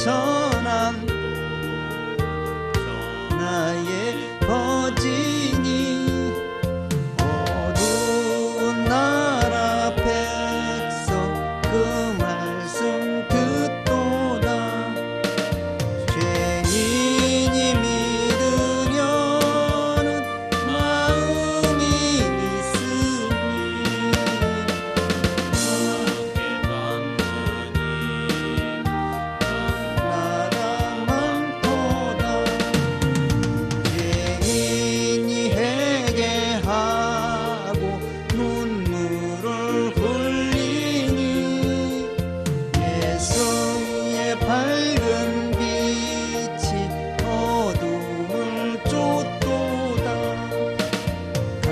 전한 나의 거진이 어두운 나라 백성 그 말씀 듣도다. 죄인이 믿으려는 마음이 있으니 나라 많도다. 죄인이 회개하고 눈물을 흘리니 예수의 밝은 빛이 어둠을 쫓도다. 각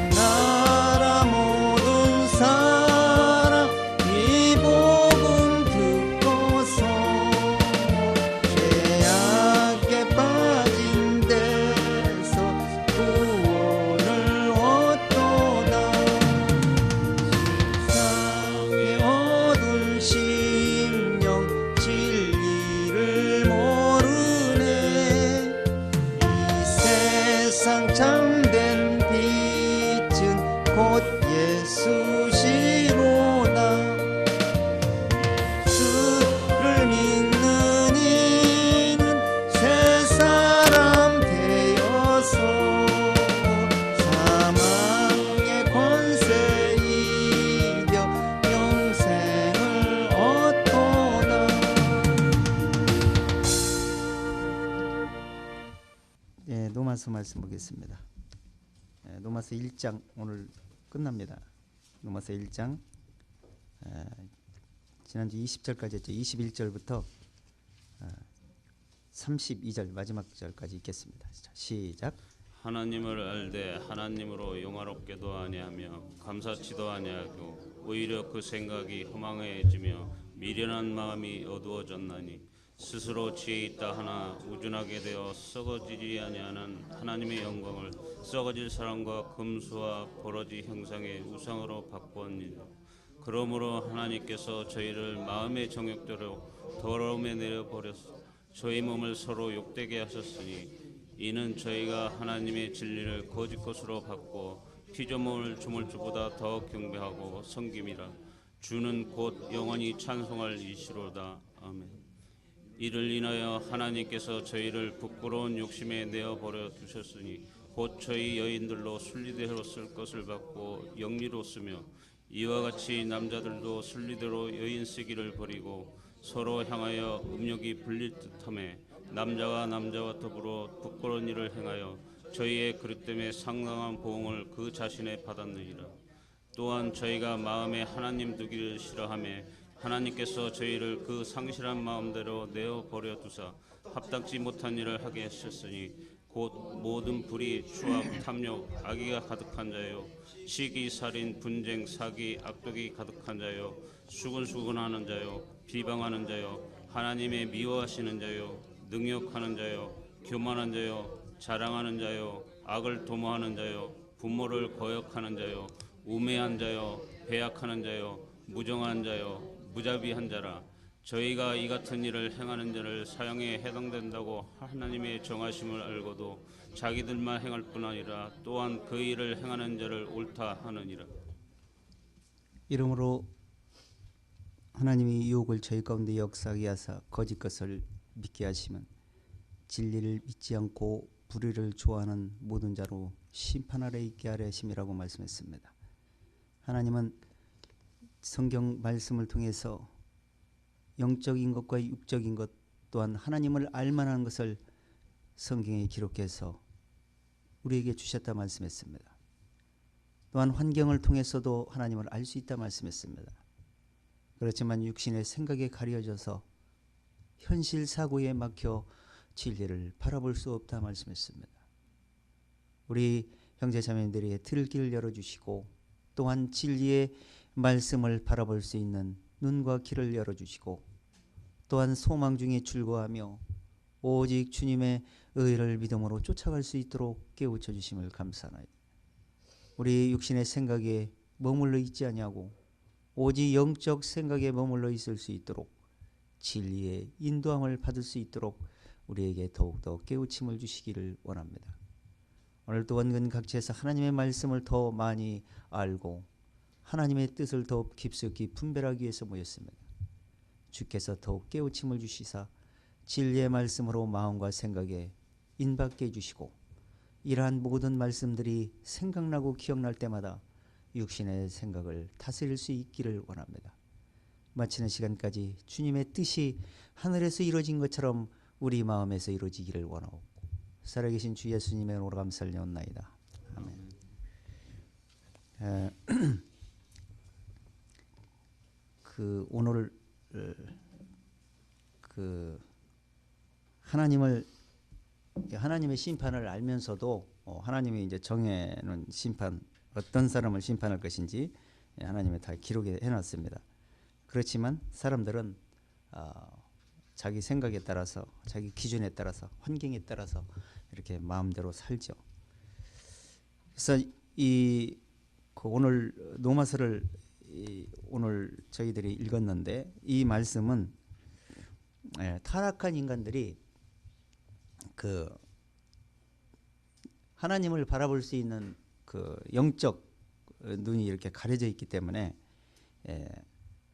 나라 모든 사람 이 복음 듣고서 죄악에 빠진 데서 구원을 얻도다. 세상에 얻은 심령 진리를 모르네. 이 세상 참된 빛은 곧 예수시로다. 예수를 믿는 이는 새 사람 되어서 사망의 권세 이겨 영생을 얻도다. 네, 노마서 말씀 보겠습니다. 노마서 1장 오늘 끝납니다. 노마서 1장 지난주 20절까지 했죠. 21절부터 32절 마지막 절까지 읽겠습니다. 자, 시작. 하나님을 알되 하나님으로 영화롭게도 아니하며 감사치도 아니하고 오히려 그 생각이 허망해지며 미련한 마음이 어두워졌나니 스스로 지혜 있다 하나 우둔하게 되어 썩어지지 아니하는 하나님의 영광을 썩어질 사람과 금수와 버러지 형상의 우상으로 바꾸었느니라. 그러므로 하나님께서 저희를 마음의 정욕대로 더러움에 내려버려서 저희 몸을 서로 욕되게 하셨으니 이는 저희가 하나님의 진리를 거짓 것으로 바꾸어 피조물 조물주보다 더 경배하고 섬김이라. 주는 곧 영원히 찬송할 이시로다. 아멘. 이를 인하여 하나님께서 저희를 부끄러운 욕심에 내어버려 두셨으니 곧 저희 여인들로 순리대로 쓸 것을 받고 영리로 쓰며 이와 같이 남자들도 순리대로 여인 쓰기를 버리고 서로 향하여 음욕이 불릴 듯하며 남자가 남자와 더불어 부끄러운 일을 행하여 저희의 그릇 때문에 상당한 보응을 그 자신에 받았느니라. 또한 저희가 마음에 하나님 두기를 싫어하며 하나님께서 저희를 그 상실한 마음대로 내어버려 두사 합당치 못한 일을 하게 하셨으니 곧 모든 불의, 추악, 탐욕, 악의가 가득한 자요 시기, 살인, 분쟁, 사기, 악독이 가득한 자요 수근수근하는 자요 비방하는 자요 하나님의 미워하시는 자요 능욕하는 자요 교만한 자요 자랑하는 자요 악을 도모하는 자요 부모를 거역하는 자요 우매한 자요 배약하는 자요 무정한 자요 무자비한 자라. 저희가 이 같은 일을 행하는 자를 사형에 해당된다고 하나님의 정하심을 알고도 자기들만 행할 뿐 아니라 또한 그 일을 행하는 자를 옳다 하느니라. 이러므로 하나님이 유혹을 저희 가운데 역사하게 하사 거짓 것을 믿게 하시면 진리를 믿지 않고 불의를 좋아하는 모든 자로 심판 아래 있게 하려 하심이라고 말씀했습니다. 하나님은 성경 말씀을 통해서 영적인 것과 육적인 것 또한 하나님을 알만한 것을 성경에 기록해서 우리에게 주셨다 말씀했습니다. 또한 환경을 통해서도 하나님을 알 수 있다 말씀했습니다. 그렇지만 육신의 생각에 가려져서 현실 사고에 막혀 진리를 바라볼 수 없다 말씀했습니다. 우리 형제자매들에게 들길을 열어주시고 또한 진리의 말씀을 바라볼 수 있는 눈과 귀를 열어주시고 또한 소망 중에 즐거워하며 오직 주님의 의를 믿음으로 쫓아갈 수 있도록 깨우쳐 주심을 감사하나이다. 우리 육신의 생각에 머물러 있지 아니하고 오직 영적 생각에 머물러 있을 수 있도록 진리의 인도함을 받을 수 있도록 우리에게 더욱더 깨우침을 주시기를 원합니다. 오늘도 원근 각지에서 하나님의 말씀을 더 많이 알고 하나님의 뜻을 더욱 깊숙이 분별하기 위해서 모였습니다. 주께서 더욱 깨우침을 주시사 진리의 말씀으로 마음과 생각에 인받게 해주시고 이러한 모든 말씀들이 생각나고 기억날 때마다 육신의 생각을 다스릴 수 있기를 원합니다. 마치는 시간까지 주님의 뜻이 하늘에서 이루어진 것처럼 우리 마음에서 이루어지기를 원하옵고 살아계신 주 예수님의 이름으로 감사를 내옵나이다. 아멘. 오늘 하나님의 심판을 알면서도 하나님이 이제 정해놓은 심판, 어떤 사람을 심판할 것인지 하나님이 다 기록해 놨습니다. 그렇지만 사람들은 자기 생각에 따라서, 자기 기준에 따라서, 환경에 따라서 이렇게 마음대로 살죠. 그래서 오늘 로마서를 오늘 저희들이 읽었는데 이 말씀은 타락한 인간들이 하나님을 바라볼 수 있는 영적 눈이 이렇게 가려져 있기 때문에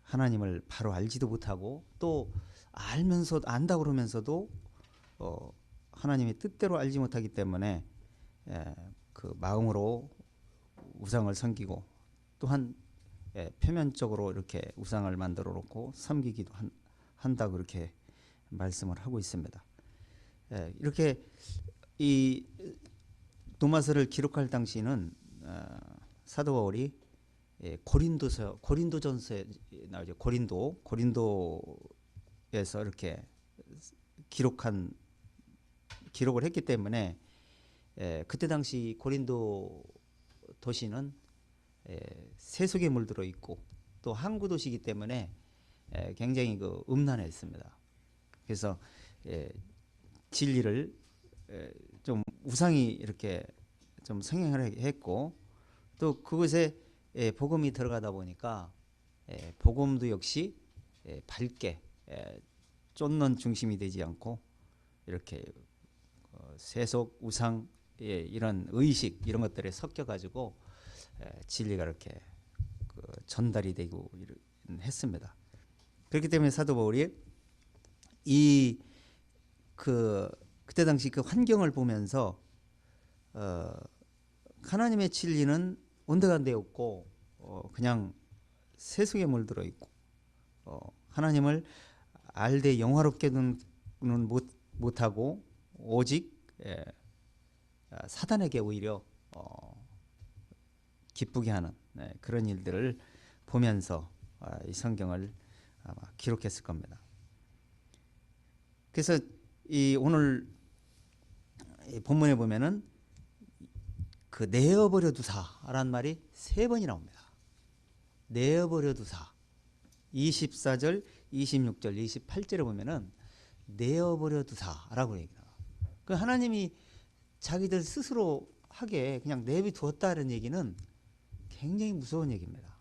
하나님을 바로 알지도 못하고 또 안다고 그러면서도 하나님의 뜻대로 알지 못하기 때문에 마음으로 우상을 섬기고 또한 표면적으로 이렇게 우상을 만들어 놓고 섬기기도 한다고 이렇게 말씀을 하고 있습니다. 이렇게 이 로마서를 기록할 당시는 사도 바울이 고린도전서에 나오죠. 고린도에서 이렇게 기록을 했기 때문에 그때 당시 고린도 도시는 세속에 물들어 있고 또 항구 도시이기 때문에 굉장히 음란했습니다. 그래서 진리를 좀 우상이 이렇게 좀 성행을 했고 또 그것에 복음이 들어가다 보니까 복음도 역시 밝게 쫓는 중심이 되지 않고 이렇게 세속 우상 이런 의식 이런 것들에 섞여 가지고 진리가 이렇게 전달이 되고 했습니다. 그렇기 때문에 사도 바울이 그때 당시 그 환경을 보면서 하나님의 진리는 온데간데 없고 그냥 세속에 물들어 있고 하나님을 알되 영화롭게는 못하고 오직 사단에게 오히려 기쁘게 하는 그런 일들을 보면서 이 성경을 아마 기록했을 겁니다. 그래서 오늘 본문에 보면은 내어버려 두사라는 말이 3번이 나옵니다. 내어버려 두사. 24절, 26절, 28절에 보면은 내어버려 두사라고 얘기해요. 하나님이 자기들 스스로 하게 그냥 내비두었다는 얘기는 굉장히 무서운 얘기입니다.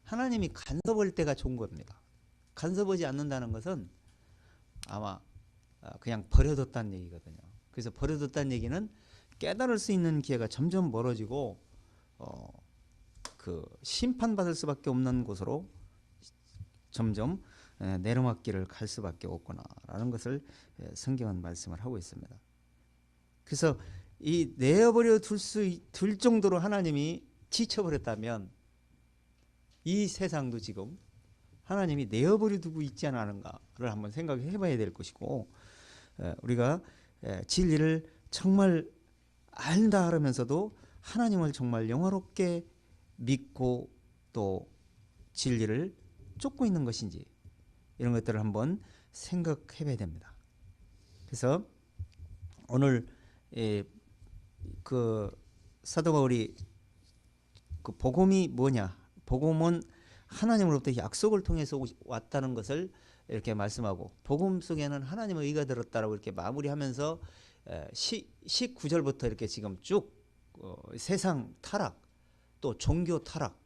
하나님이 간섭할 때가 좋은 겁니다. 간섭하지 않는다는 것은 아마 그냥 버려뒀다는 얘기거든요. 그래서 버려뒀다는 얘기는 깨달을 수 있는 기회가 점점 멀어지고 심판받을 수밖에 없는 곳으로 점점 내리막길을 갈 수밖에 없구나라는 것을 성경은 말씀을 하고 있습니다. 그래서 이 내어버려 둘 정도로 하나님이 지쳐버렸다면 이 세상도 지금 하나님이 내어버려 두고 있지 않은가를 한번 생각해 봐야 될 것이고 우리가 진리를 정말 안다 하면서도 하나님을 정말 영화롭게 믿고 또 진리를 쫓고 있는 것인지 이런 것들을 한번 생각해 봐야 됩니다. 그래서 오늘 사도 바울이 복음이 뭐냐? 복음은 하나님으로부터 약속을 통해서 왔다는 것을 이렇게 말씀하고 복음 속에는 하나님의 의가 들었다라고 이렇게 마무리하면서 19절부터 이렇게 지금 쭉 세상 타락 또 종교 타락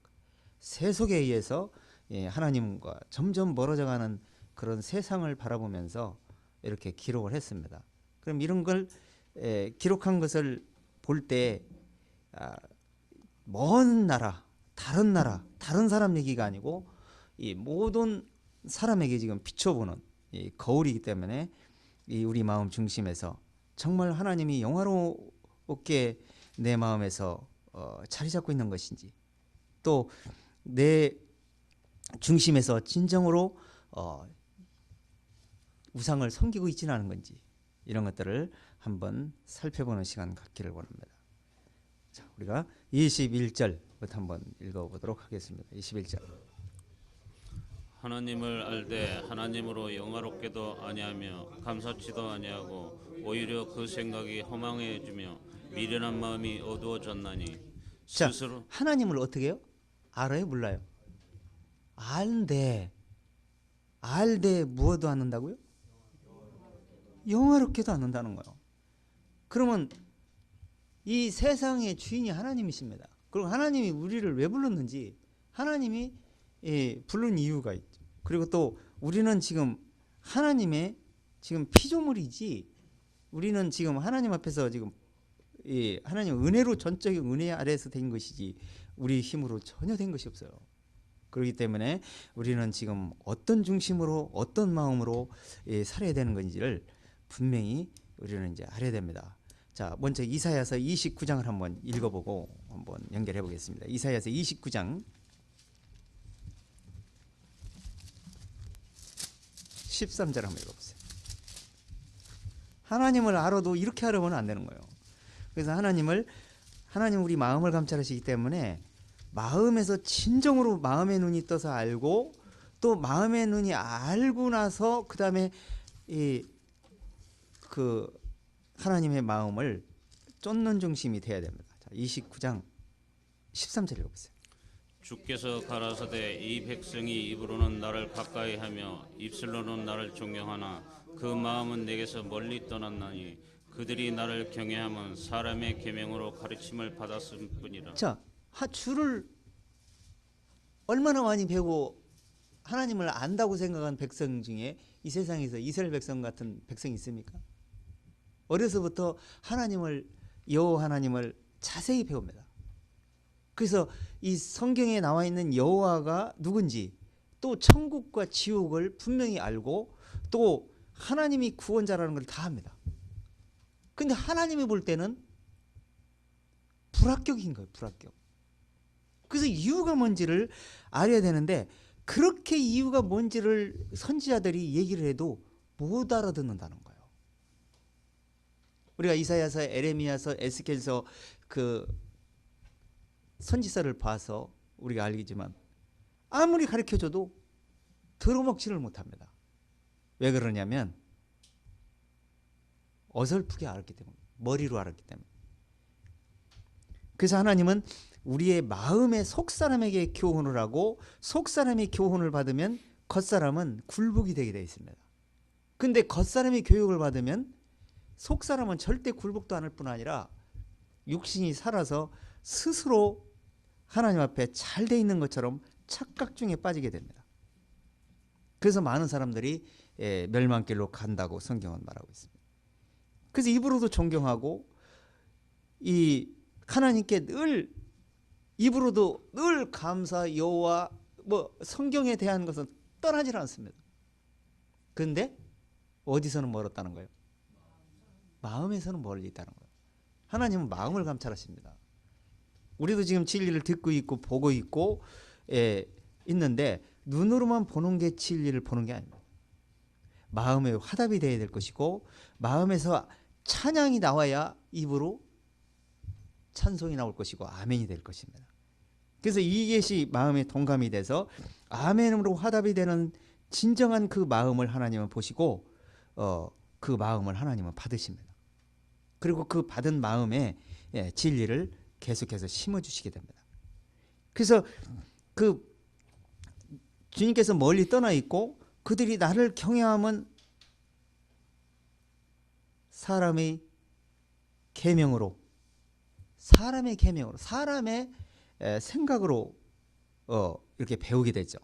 세속에 의해서 하나님과 점점 멀어져가는 그런 세상을 바라보면서 이렇게 기록을 했습니다. 그럼 이런 걸 기록한 것을 볼 때 먼 나라, 다른 사람 얘기가 아니고 이 모든 사람에게 지금 비춰보는 이 거울이기 때문에 이 우리 마음 중심에서 정말 하나님이 영화롭게 내 마음에서 자리 잡고 있는 것인지, 또 내 중심에서 진정으로 우상을 섬기고 있지는 않은 건지, 이런 것들을 한번 살펴보는 시간 갖기를 원합니다. 자, 우리가 21절부터 한번 읽어보도록 하겠습니다. 21절. 하나님을 알되 하나님으로 영화롭게도 아니하며 감사치도 아니하고 오히려 그 생각이 허망해지며 미련한 마음이 어두워졌나니 자, 스스로 하나님을 어떻게 해요? 알아요? 몰라요? 알되 무엇도 않는다고요? 영화롭게도 않는다는 거예요. 그러면 이 세상의 주인이 하나님이십니다. 그리고 하나님이 우리를 왜 불렀는지 하나님이 부른 이유가 있죠. 그리고 또 우리는 지금 하나님의 지금 피조물이지, 우리는 지금 하나님 앞에서 지금 하나님 은혜로, 전적인 은혜 아래에서 된 것이지 우리 힘으로 전혀 된 것이 없어요. 그렇기 때문에 우리는 지금 어떤 중심으로, 어떤 마음으로 살아야 되는 건지를 분명히 우리는 이제 알아야 됩니다. 자, 먼저 이사야서 29장을 한번 읽어보고 한번 연결해 보겠습니다. 이사야서 29장 13절 한번 읽어보세요. 하나님을 알아도 이렇게 하려면 안 되는 거예요. 그래서 하나님 우리 마음을 감찰하시기 때문에 마음에서 진정으로 마음의 눈이 떠서 알고, 또 마음의 눈이 알고 나서 그 다음에 그 하나님의 마음을 쫓는 중심이 돼야 됩니다. 자, 29장 13절 읽어보세요. 주께서 가라사대 이 백성이 입으로는 나를 가까이하며 입술로는 나를 존경하나 그 마음은 내게서 멀리 떠났나니 그들이 나를 경외함은 사람의 계명으로 가르침을 받았을 뿐이라. 자, 주를 얼마나 많이 배우고 하나님을 안다고 생각한 백성 중에 이 세상에서 이스라엘 백성 같은 백성이 있습니까? 어려서부터 여호와 하나님을 자세히 배웁니다. 그래서 이 성경에 나와 있는 여호와가 누군지, 또 천국과 지옥을 분명히 알고, 또 하나님이 구원자라는 걸 다 합니다. 근데 하나님이 볼 때는 불합격인 거예요. 불합격. 그래서 이유가 뭔지를 알아야 되는데, 그렇게 이유가 뭔지를 선지자들이 얘기를 해도 못 알아듣는다는 거예요. 우리가 이사야서, 에레미야서, 에스겔서 그 선지서를 봐서 우리가 알겠지만 아무리 가르쳐줘도 들어먹지를 못합니다. 왜 그러냐면 어설프게 알았기 때문에, 머리로 알았기 때문에. 그래서 하나님은 우리의 마음의 속사람에게 교훈을 하고, 속사람이 교훈을 받으면 겉사람은 굴복이 되게 되어 있습니다. 근데 겉사람이 교육을 받으면 속사람은 절대 굴복도 않을 뿐 아니라 육신이 살아서 스스로 하나님 앞에 잘 돼 있는 것처럼 착각 중에 빠지게 됩니다. 그래서 많은 사람들이 멸망길로 간다고 성경은 말하고 있습니다. 그래서 입으로도 존경하고 이 하나님께 늘 입으로도 늘 감사, 여호와, 성경에 대한 것은 떠나질 않습니다. 그런데 어디서는 멀었다는 거예요? 마음에서는 멀리 있다는 거예요. 하나님은 마음을 감찰하십니다. 우리도 지금 진리를 듣고 있고 보고 있고 있는데 눈으로만 보는 게 진리를 보는 게 아닙니다. 마음의 화답이 되어야 될 것이고, 마음에서 찬양이 나와야 입으로 찬송이 나올 것이고 아멘이 될 것입니다. 그래서 이것이 마음에 동감이 돼서 아멘으로 화답이 되는 진정한 그 마음을 하나님은 보시고 그 마음을 하나님은 받으십니다. 그리고 그 받은 마음에 진리를 계속해서 심어주시게 됩니다. 그래서 그 주님께서 멀리 떠나 있고 그들이 나를 경외함은 사람의 계명으로, 사람의 생각으로 이렇게 배우게 되죠.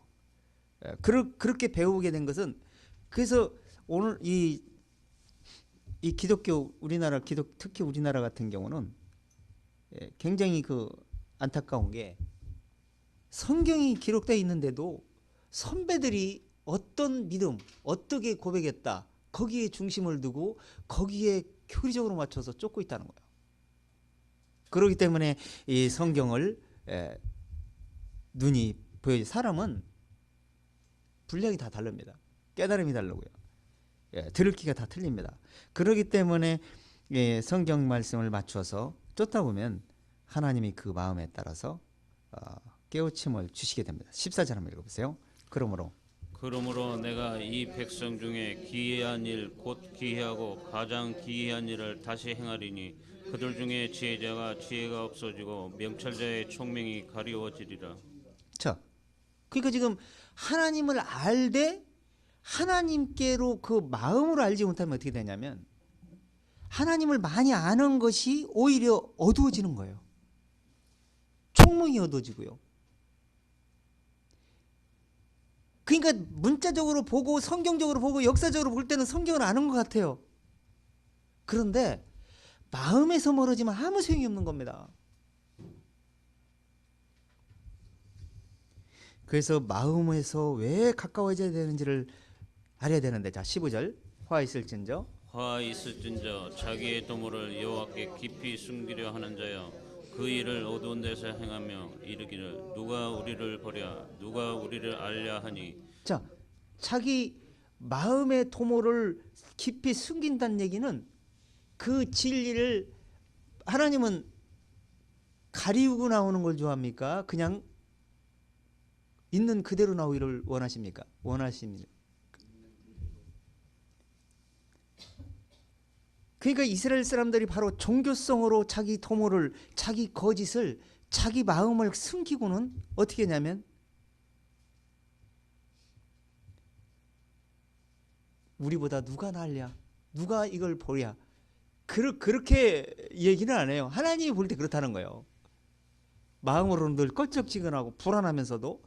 그렇게 배우게 된 것은 그래서 오늘 이 기독교 우리나라 특히 우리나라 같은 경우는 굉장히 그 안타까운 게 성경이 기록되어 있는데도 선배들이 어떤 믿음, 어떻게 고백했다, 거기에 중심을 두고 거기에 교리적으로 맞춰서 쫓고 있다는 거예요. 그렇기 때문에 이 성경을 눈이 보여지 사람은 분량이 다 다릅니다. 깨달음이 다르고요. 들을 귀가 다 틀립니다. 그렇기 때문에 성경 말씀을 맞춰서 쫓다 보면 하나님이 그 마음에 따라서 깨우침을 주시게 됩니다. 14절 한번 읽어보세요. 그러므로 내가 이 백성 중에 기이한 일 곧 기이하고 가장 기이한 일을 다시 행하리니 그들 중에 지혜자가 지혜가 없어지고 명철자의 총명이 가리워지리라. 자, 그러니까 지금 하나님을 알되 하나님께로 그 마음으로 알지 못하면 어떻게 되냐면 하나님을 많이 아는 것이 오히려 어두워지는 거예요. 총명이 어두워지고요. 그러니까 문자적으로 보고 성경적으로 보고 역사적으로 볼 때는 성경을 아는 것 같아요. 그런데 마음에서 멀어지면 아무 소용이 없는 겁니다. 그래서 마음에서 왜 가까워져야 되는지를 알아야 되는데, 자 15절 화 있을진저 자기의 도모를 여호와께 깊이 숨기려 하는 자여 그 일을 어두운 데서 행하며 이르기를 누가 우리를 보랴 누가 우리를 알랴 하니. 자, 자기 마음의 도모를 깊이 숨긴다는 얘기는 그 진리를 하나님은 가리우고 나오는 걸 좋아합니까? 그냥 있는 그대로 나오기를 원하십니까? 원하십니다. 그러니까 이스라엘 사람들이 바로 종교성으로 자기 도모를, 자기 거짓을, 자기 마음을 숨기고는 어떻게 했냐면 우리보다 누가 낫냐, 누가 이걸 보랴, 그렇게 얘기는 안 해요. 하나님이 볼 때 그렇다는 거예요. 마음으로는 늘 껄쩍지근하고 불안하면서도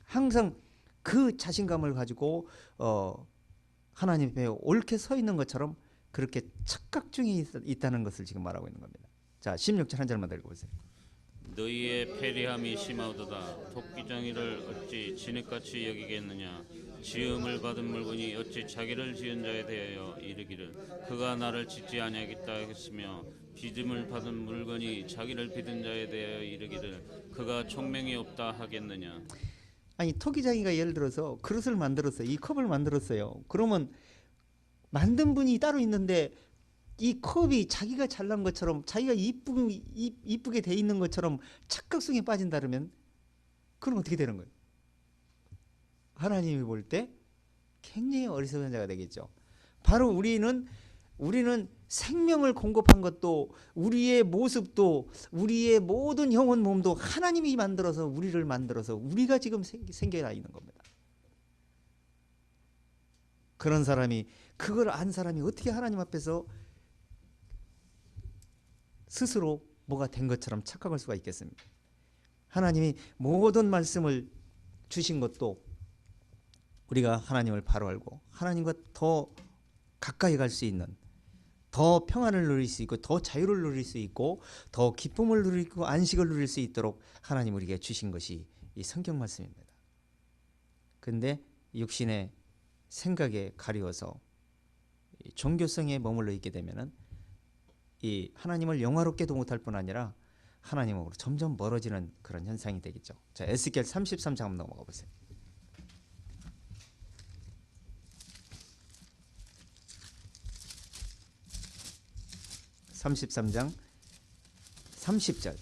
항상 그 자신감을 가지고 하나님 앞에 옳게 서 있는 것처럼 그렇게 착각 중에 있다는 것을 지금 말하고 있는 겁니다. 자 16절 한 절만 더 읽어보세요. 너희의 패리함이 심하도다. 토끼장이를 어찌 진흙같이 여기겠느냐. 지음을 받은 물건이 어찌 자기를 지은 자에 대하여 이르기를 그가 나를 짓지 아니하겠다 했으며 빚음을 받은 물건이 자기를 빚은 자에 대하여 이르기를 그가 총명이 없다 하겠느냐. 아니 토기장이가 예를 들어서 그릇을 만들었어요. 이 컵을 만들었어요. 그러면 만든 분이 따로 있는데 이 컵이 자기가 잘난 것처럼, 자기가 이쁘게 돼 있는 것처럼 착각성에 빠진다 그러면 그럼 어떻게 되는 거예요? 하나님이 볼 때 굉장히 어리석은 자가 되겠죠. 바로 우리는 생명을 공급한 것도, 우리의 모습도, 우리의 모든 영혼 몸도 하나님이 만들어서 우리를 만들어서 우리가 지금 생겨나 있는 겁니다. 그런 사람이, 그걸 안 사람이 어떻게 하나님 앞에서 스스로 뭐가 된 것처럼 착각할 수가 있겠습니까? 하나님이 모든 말씀을 주신 것도 우리가 하나님을 바로 알고 하나님과 더 가까이 갈 수 있는, 더 평안을 누릴 수 있고 더 자유를 누릴 수 있고 더 기쁨을 누리고 안식을 누릴 수 있도록 하나님 우리에게 주신 것이 이 성경 말씀입니다. 근데 육신의 생각에 가리워서 종교성에 머물러 있게 되면은 이 하나님을 영화롭게도 못할 뿐 아니라 하나님으로 점점 멀어지는 그런 현상이 되겠죠. 자, 에스겔 33장 한번 넘어가 보세요. 33장 30절.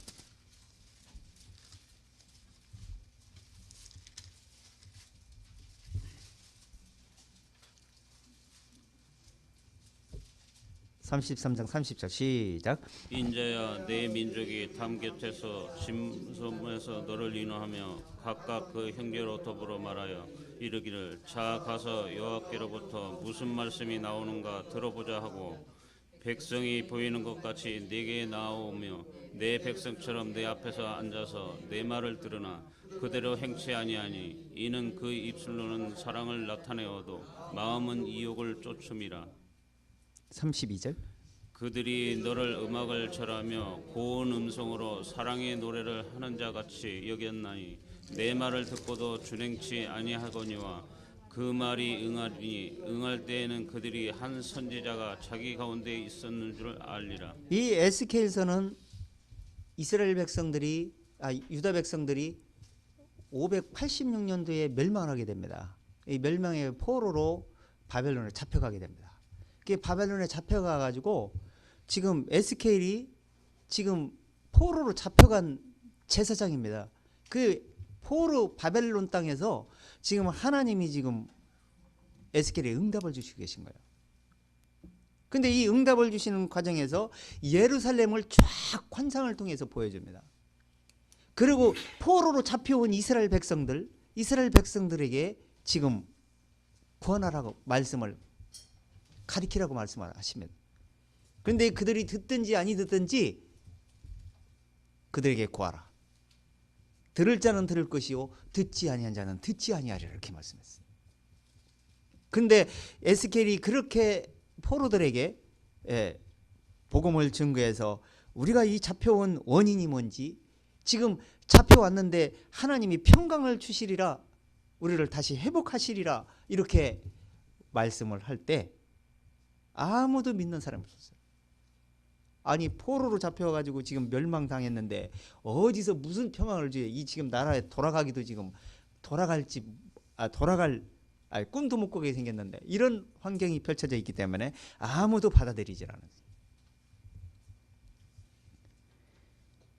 (33장 30절) 시작. 인자야 내 민족이 담 곁에서 짐섬에서 너를 인호하며 각각 그 형제로 더불어 말하여 이르기를 자 가서 여호와께로부터 무슨 말씀이 나오는가 들어보자 하고 백성이 보이는 것 같이 내게 나아오며 내 백성처럼 내 앞에서 앉아서 내 말을 들으나 그대로 행치 아니하니 이는 그 입술로는 사랑을 나타내어도 마음은 이욕을 쫓음이라. 32절. 그들이 너를 음악을 절하며 고운 음성으로 사랑의 노래를 하는 자 같이 여겼나니 내 말을 듣고도 준행치 아니하거니와 그 말이 응하리니 응할 때에는 그들이 한 선지자가 자기 가운데 있었는 줄 알리라. 이 에스겔서는 이스라엘 백성들이 유다 백성들이 586년도에 멸망하게 됩니다. 이 멸망의 포로로 바벨론에 잡혀가게 됩니다. 그 바벨론에 잡혀가 가지고 지금 에스겔이 지금 포로로 잡혀간 제사장입니다. 그 포로 바벨론 땅에서 지금 하나님이 지금 에스겔에 응답을 주시고 계신 거예요. 근데 이 응답을 주시는 과정에서 예루살렘을 쫙 환상을 통해서 보여줍니다. 그리고 포로로 잡혀온 이스라엘 백성들에게 지금 구원하라고 말씀을 가리키라고 말씀을 하십니다. 그런데 그들이 듣든지 아니 듣든지 그들에게 구하라. 들을 자는 들을 것이요 듣지 아니한 자는 듣지 아니하리라 이렇게 말씀했어요. 근데 에스겔이 그렇게 포로들에게 복음을 증거해서 우리가 이 잡혀온 원인이 뭔지 지금 잡혀왔는데 하나님이 평강을 주시리라 우리를 다시 회복하시리라 이렇게 말씀을 할 때 아무도 믿는 사람이 없었어요. 아니 포로로 잡혀가지고 지금 멸망당했는데 어디서 무슨 평강을 주해 이 지금 나라에 돌아가기도 지금 돌아갈 꿈도 못 꾸게 생겼는데 이런 환경이 펼쳐져 있기 때문에 아무도 받아들이질 않았어요.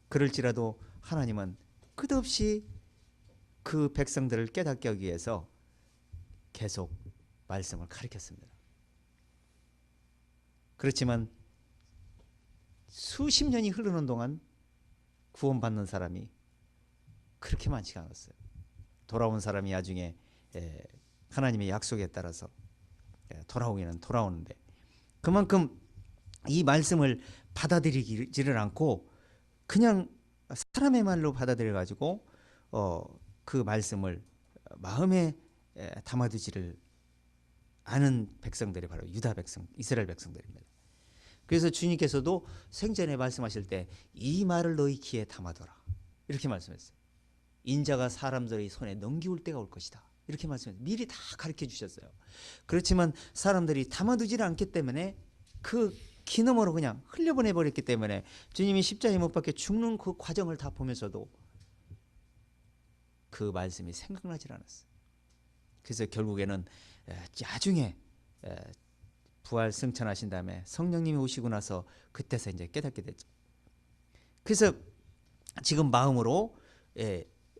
그럴지라도 하나님은 끝없이 그 백성들을 깨닫게 하기 위해서 계속 말씀을 가르쳤습니다. 그렇지만 수십 년이 흐르는 동안 구원받는 사람이 그렇게 많지가 않았어요. 돌아온 사람이 나중에 하나님의 약속에 따라서 돌아오기는 돌아오는데 그만큼 이 말씀을 받아들이지를 않고 그냥 사람의 말로 받아들여 가지고 그 말씀을 마음에 담아두지를 않은 백성들이 바로 유다 백성, 이스라엘 백성들입니다. 그래서 주님께서도 생전에 말씀하실 때 이 말을 너희 귀에 담아둬라 이렇게 말씀했어요. 인자가 사람들의 손에 넘기울 때가 올 것이다 이렇게 말씀했어요. 미리 다 가르쳐 주셨어요. 그렇지만 사람들이 담아두지를 않기 때문에 그 기너머로 그냥 흘려보내 버렸기 때문에 주님이 십자가에 못 박혀 죽는 그 과정을 다 보면서도 그 말씀이 생각나질 않았어요. 그래서 결국에는 나중에 부활 승천하신 다음에 성령님이 오시고 나서 그때서 이제 깨닫게 됐죠. 그래서 지금 마음으로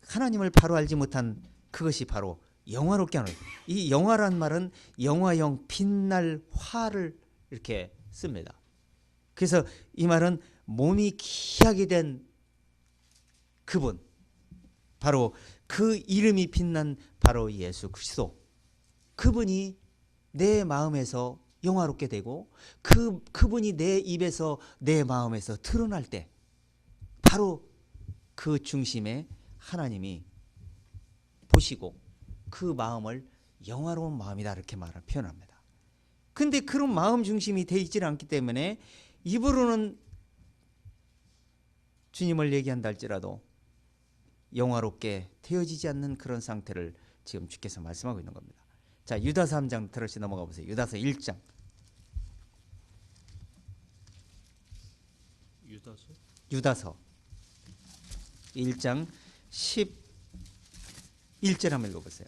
하나님을 바로 알지 못한 그것이 바로 영화롭게 하는 이 영화란 말은 영화형 빛날 화를 이렇게 씁니다. 그래서 이 말은 몸이 귀하게 된 그분 바로 그 이름이 빛난 바로 예수 그리스도 그분이 내 마음에서 영화롭게 되고 그분이 내 입에서 내 마음에서 드러날 때 바로 그 중심에 하나님이 보시고 그 마음을 영화로운 마음이다 이렇게 표현합니다. 근데 그런 마음 중심이 되어 있지 않기 때문에 입으로는 주님을 얘기한다 할지라도 영화롭게 되어지지 않는 그런 상태를 지금 주께서 말씀하고 있는 겁니다. 자, 유다서 3장 들어서 넘어가 보세요. 유다서 1장. 유다서 1장 11절 한번 읽어보세요.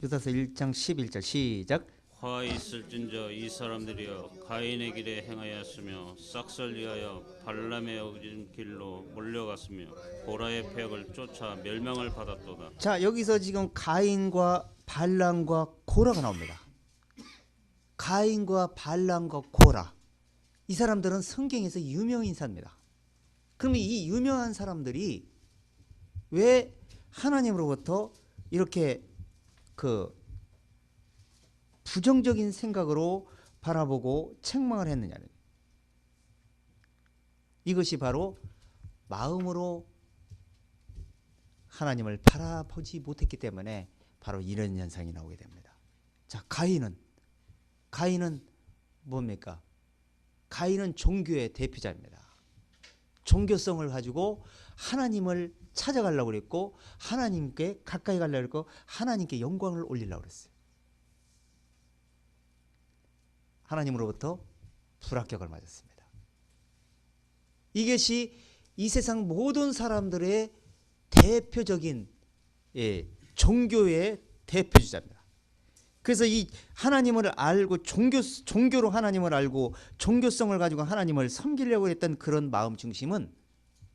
유다서 1장 11절 시작. 화 있을진저 이 사람들이여 가인의 길에 행하였으며 싹설 위하여 발람의 어긴 길로 몰려갔으며 고라의 폐역을 쫓아 멸망을 받았도다. 자, 여기서 지금 가인과 발람과 고라가 나옵니다. 가인과 발람과 고라 이 사람들은 성경에서 유명 인사입니다. 그러면 이 유명한 사람들이 왜 하나님으로부터 이렇게 그 부정적인 생각으로 바라보고 책망을 했느냐는, 이것이 바로 마음으로 하나님을 바라보지 못했기 때문에 바로 이런 현상이 나오게 됩니다. 자, 가인은 뭡니까? 가인은 종교의 대표자입니다. 종교성을 가지고 하나님을 찾아가려고 그랬고, 하나님께 가까이 가려고 그랬고, 하나님께 영광을 올리려고 그랬어요. 하나님으로부터 불합격을 맞았습니다. 이것이 이 세상 모든 사람들의 대표적인 종교의 대표주자입니다. 그래서 이 하나님을 알고 종교로 하나님을 알고 종교성을 가지고 하나님을 섬기려고 했던 그런 마음 중심은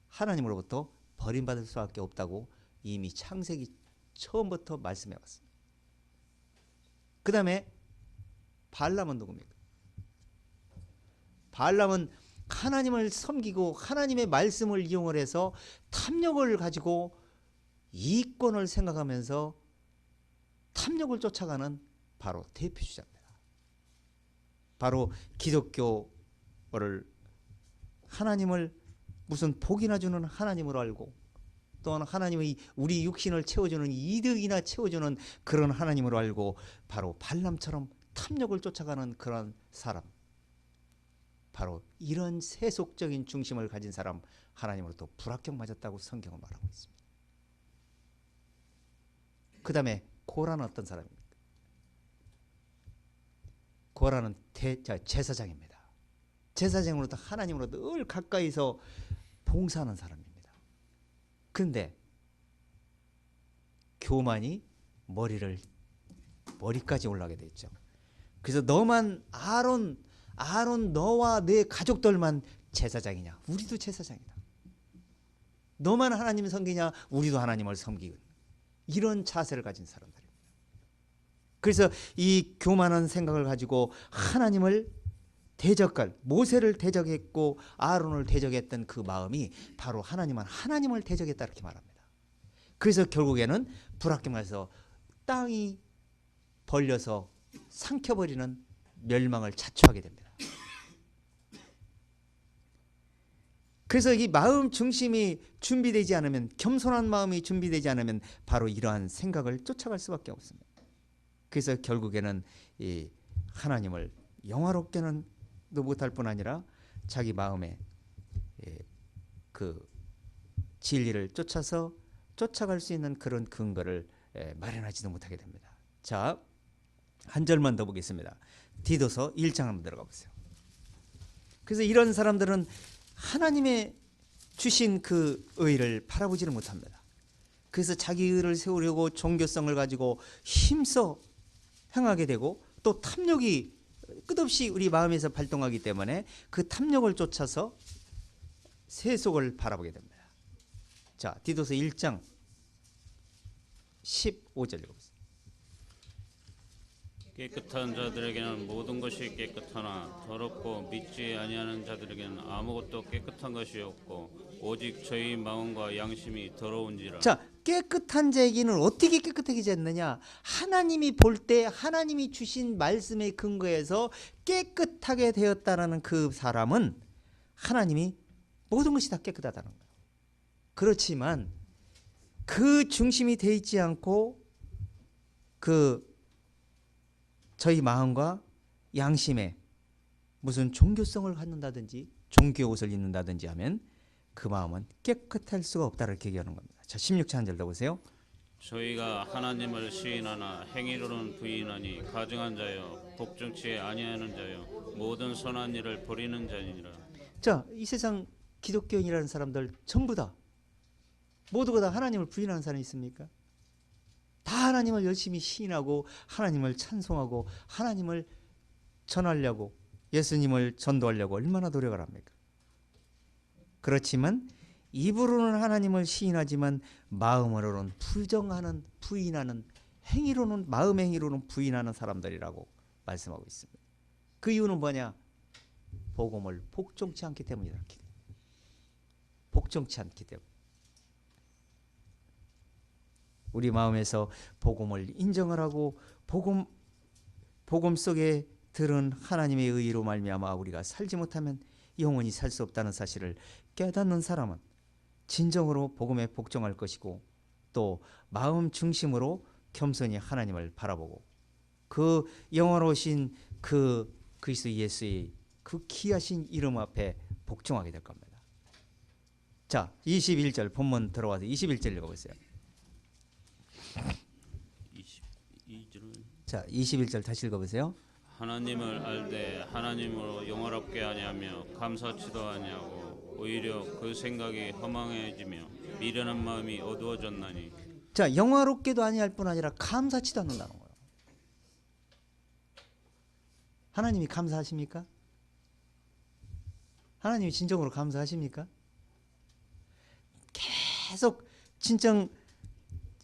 하나님으로부터 버림받을 수밖에 없다고 이미 창세기 처음부터 말씀해 왔습니다. 그 다음에 발람은 누굽니까? 발람은 하나님을 섬기고 하나님의 말씀을 이용을 해서 탐욕을 가지고 이권을 생각하면서 탐욕을 쫓아가는 바로 대표주자입니다. 바로 기독교를 하나님을 무슨 복이나 주는 하나님으로 알고, 또한 하나님의 우리 육신을 채워주는 이득이나 채워주는 그런 하나님으로 알고 바로 발람처럼 탐욕을 쫓아가는 그런 사람, 바로 이런 세속적인 중심을 가진 사람, 하나님으로부터 불합격 맞았다고 성경은 말하고 있습니다. 그 다음에 고라는 어떤 사람입니까? 고라는 제사장입니다. 제사장으로부터 하나님으로 늘 가까이서 봉사하는 사람입니다. 그런데 교만이 머리까지 올라가게 됐죠. 그래서 너만 아론 너와 내 가족들만 제사장이냐? 우리도 제사장이다. 너만 하나님을 섬기냐? 우리도 하나님을 섬기고, 이런 자세를 가진 사람들입니다. 그래서 이 교만한 생각을 가지고 하나님을 대적할, 모세를 대적했고 아론을 대적했던 그 마음이 바로 하나님을 대적했다 이렇게 말합니다. 그래서 결국에는 불합격해서 땅이 벌려서 삼켜버리는 멸망을 자초하게 됩니다. 그래서 이 마음 중심이 준비되지 않으면, 겸손한 마음이 준비되지 않으면 바로 이러한 생각을 쫓아갈 수밖에 없습니다. 그래서 결국에는 이 하나님을 영화롭게는 못할 뿐 아니라 자기 마음에 그 진리를 쫓아갈 수 있는 그런 근거를 마련하지도 못하게 됩니다. 자, 한 절만 더 보겠습니다. 디도서 1장 한번 들어가 보세요. 그래서 이런 사람들은 하나님의 주신 그 의를 바라보지를 못합니다. 그래서 자기 의를 세우려고 종교성을 가지고 힘써 행하게 되고, 또 탐욕이 끝없이 우리 마음에서 발동하기 때문에 그 탐욕을 쫓아서 세속을 바라보게 됩니다. 자, 디도서 1장 15절 읽어보세요. 깨끗한 자들에게는 모든 것이 깨끗하나 더럽고 믿지 아니하는 자들에게는 아무것도 깨끗한 것이 없고 오직 저희 마음과 양심이 더러운지라. 자, 깨끗한 자에게는 어떻게 깨끗하게 됐느냐? 하나님이 볼 때 하나님이 주신 말씀의 근거에서 깨끗하게 되었다라는 그 사람은 하나님이 모든 것이 다 깨끗하다는 거예요. 그렇지만 그 중심이 돼 있지 않고 저희 마음과 양심에 무슨 종교성을 갖는다든지 종교 옷을 입는다든지 하면 그 마음은 깨끗할 수가 없다 이렇게 얘기하는 겁니다. 자, 16절 한 절 더 보세요. 저희가 하나님을 시인하나 행위로는 부인하니 가증한 자여 복종치 아니하는 자여 모든 선한 일을 버리는 자니라. 자, 이 세상 기독교인이라는 사람들 전부 다 모두가 다 하나님을 부인하는 사람이 있습니까? 다 하나님을 열심히 시인하고 하나님을 찬송하고 하나님을 전하려고, 예수님을 전도하려고 얼마나 노력을 합니까? 그렇지만 입으로는 하나님을 시인하지만 마음으로는 부인하는 행위로는, 마음의 행위로는 부인하는 사람들이라고 말씀하고 있습니다. 그 이유는 뭐냐? 복음을 복종치 않기 때문이다. 복종치 않기 때문에. 우리 마음에서 복음을 인정을 하고 복음 속에 들은 하나님의 의로 말미암아 우리가 살지 못하면 영원히 살 수 없다는 사실을 깨닫는 사람은 진정으로 복음에 복종할 것이고 또 마음 중심으로 겸손히 하나님을 바라보고 그 영원하신 그 그리스도 예수의 그 귀하신 이름 앞에 복종하게 될 겁니다. 자, 21절 본문 들어와서 21절 읽어보세요. 22절은 자, 21절 다시 읽어보세요. 하나님을 알되 하나님으로 영화롭게 하냐며 감사치도 아니하고 오히려 그 생각이 허망해지며 미련한 마음이 어두워졌나니. 자, 영화롭게도 아니할 뿐 아니라 감사치도 않는다는 거예요. 하나님이 감사하십니까? 하나님이 진정으로 감사하십니까? 계속 진정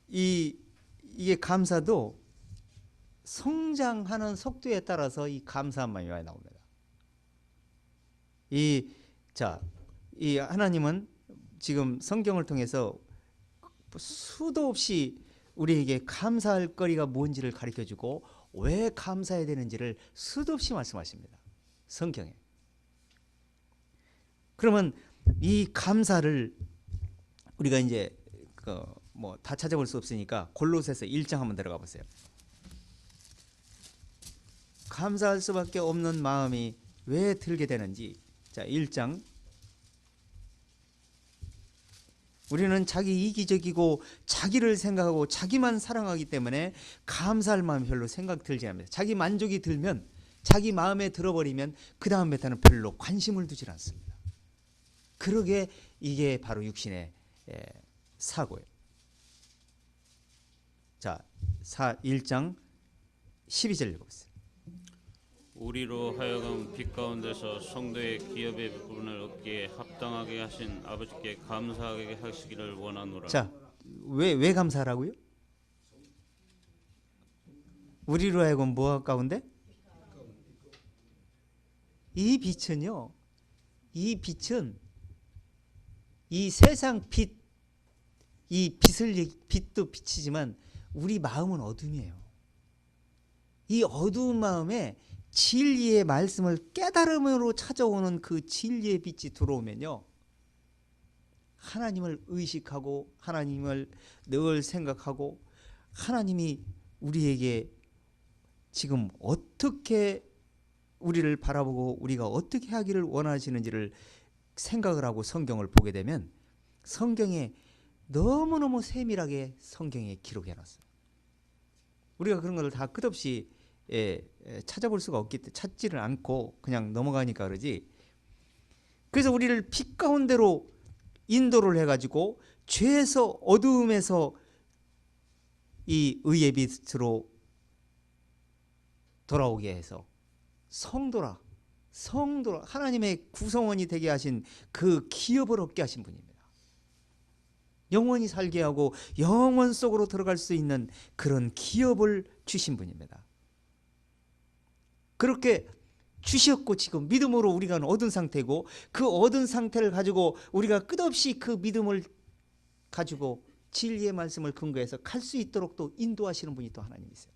이게 감사도 성장하는 속도에 따라서 이 감사한 마음이 많이 나옵니다. 이 하나님은 지금 성경을 통해서 수도 없이 우리에게 감사할 거리가 뭔지를 가르쳐주고 왜 감사해야 되는지를 수도 없이 말씀하십니다. 성경에. 그러면 이 감사를 우리가 이제 뭐 다 찾아볼 수 없으니까 골로새서 1장 한번 들어가 보세요. 감사할 수밖에 없는 마음이 왜 들게 되는지. 자, 1장. 우리는 자기 이기적이고 자기를 생각하고 자기만 사랑하기 때문에 감사할 마음이 별로 생각 들지 않습니다. 자기 만족이 들면 자기 마음에 들어버리면 그 다음부터는 별로 관심을 두질 않습니다. 그러게 이게 바로 육신의 사고예요. 자, 1장 12절 읽어보세요. 우리로 하여금 빛 가운데서 성도의 기업의 부분을 얻기에 합당하게 하신 아버지께 감사하게 하시기를 원하노라. 자, 왜 감사하라고요? 우리로 하여금 뭐 가운데? 이 빛은요, 이 빛은 이 세상 빛, 이 빛도 빛이지만 우리 마음은 어둠이에요. 이 어두운 마음에 진리의 말씀을 깨달음으로 찾아오는 그 진리의 빛이 들어오면요, 하나님을 의식하고 하나님을 늘 생각하고 하나님이 우리에게 지금 어떻게 우리를 바라보고 우리가 어떻게 하기를 원하시는지를 생각을 하고 성경을 보게 되면 성경에 너무너무 세밀하게 성경에 기록해 놨어요. 우리가 그런 걸 다 끝없이 찾아볼 수가 없기 때문에 찾지를 않고 그냥 넘어가니까 그러지. 그래서 우리를 빛 가운데로 인도를 해가지고 죄에서 어두움에서 이 의의 빛으로 돌아오게 해서 성도라 하나님의 구성원이 되게 하신 그 기업을 얻게 하신 분입니다. 영원히 살게 하고 영원 속으로 들어갈 수 있는 그런 기업을 주신 분입니다. 그렇게 주셨고 지금 믿음으로 우리가 얻은 상태고 그 얻은 상태를 가지고 우리가 끝없이 그 믿음을 가지고 진리의 말씀을 근거해서 갈 수 있도록 또 인도하시는 분이 또 하나님이세요.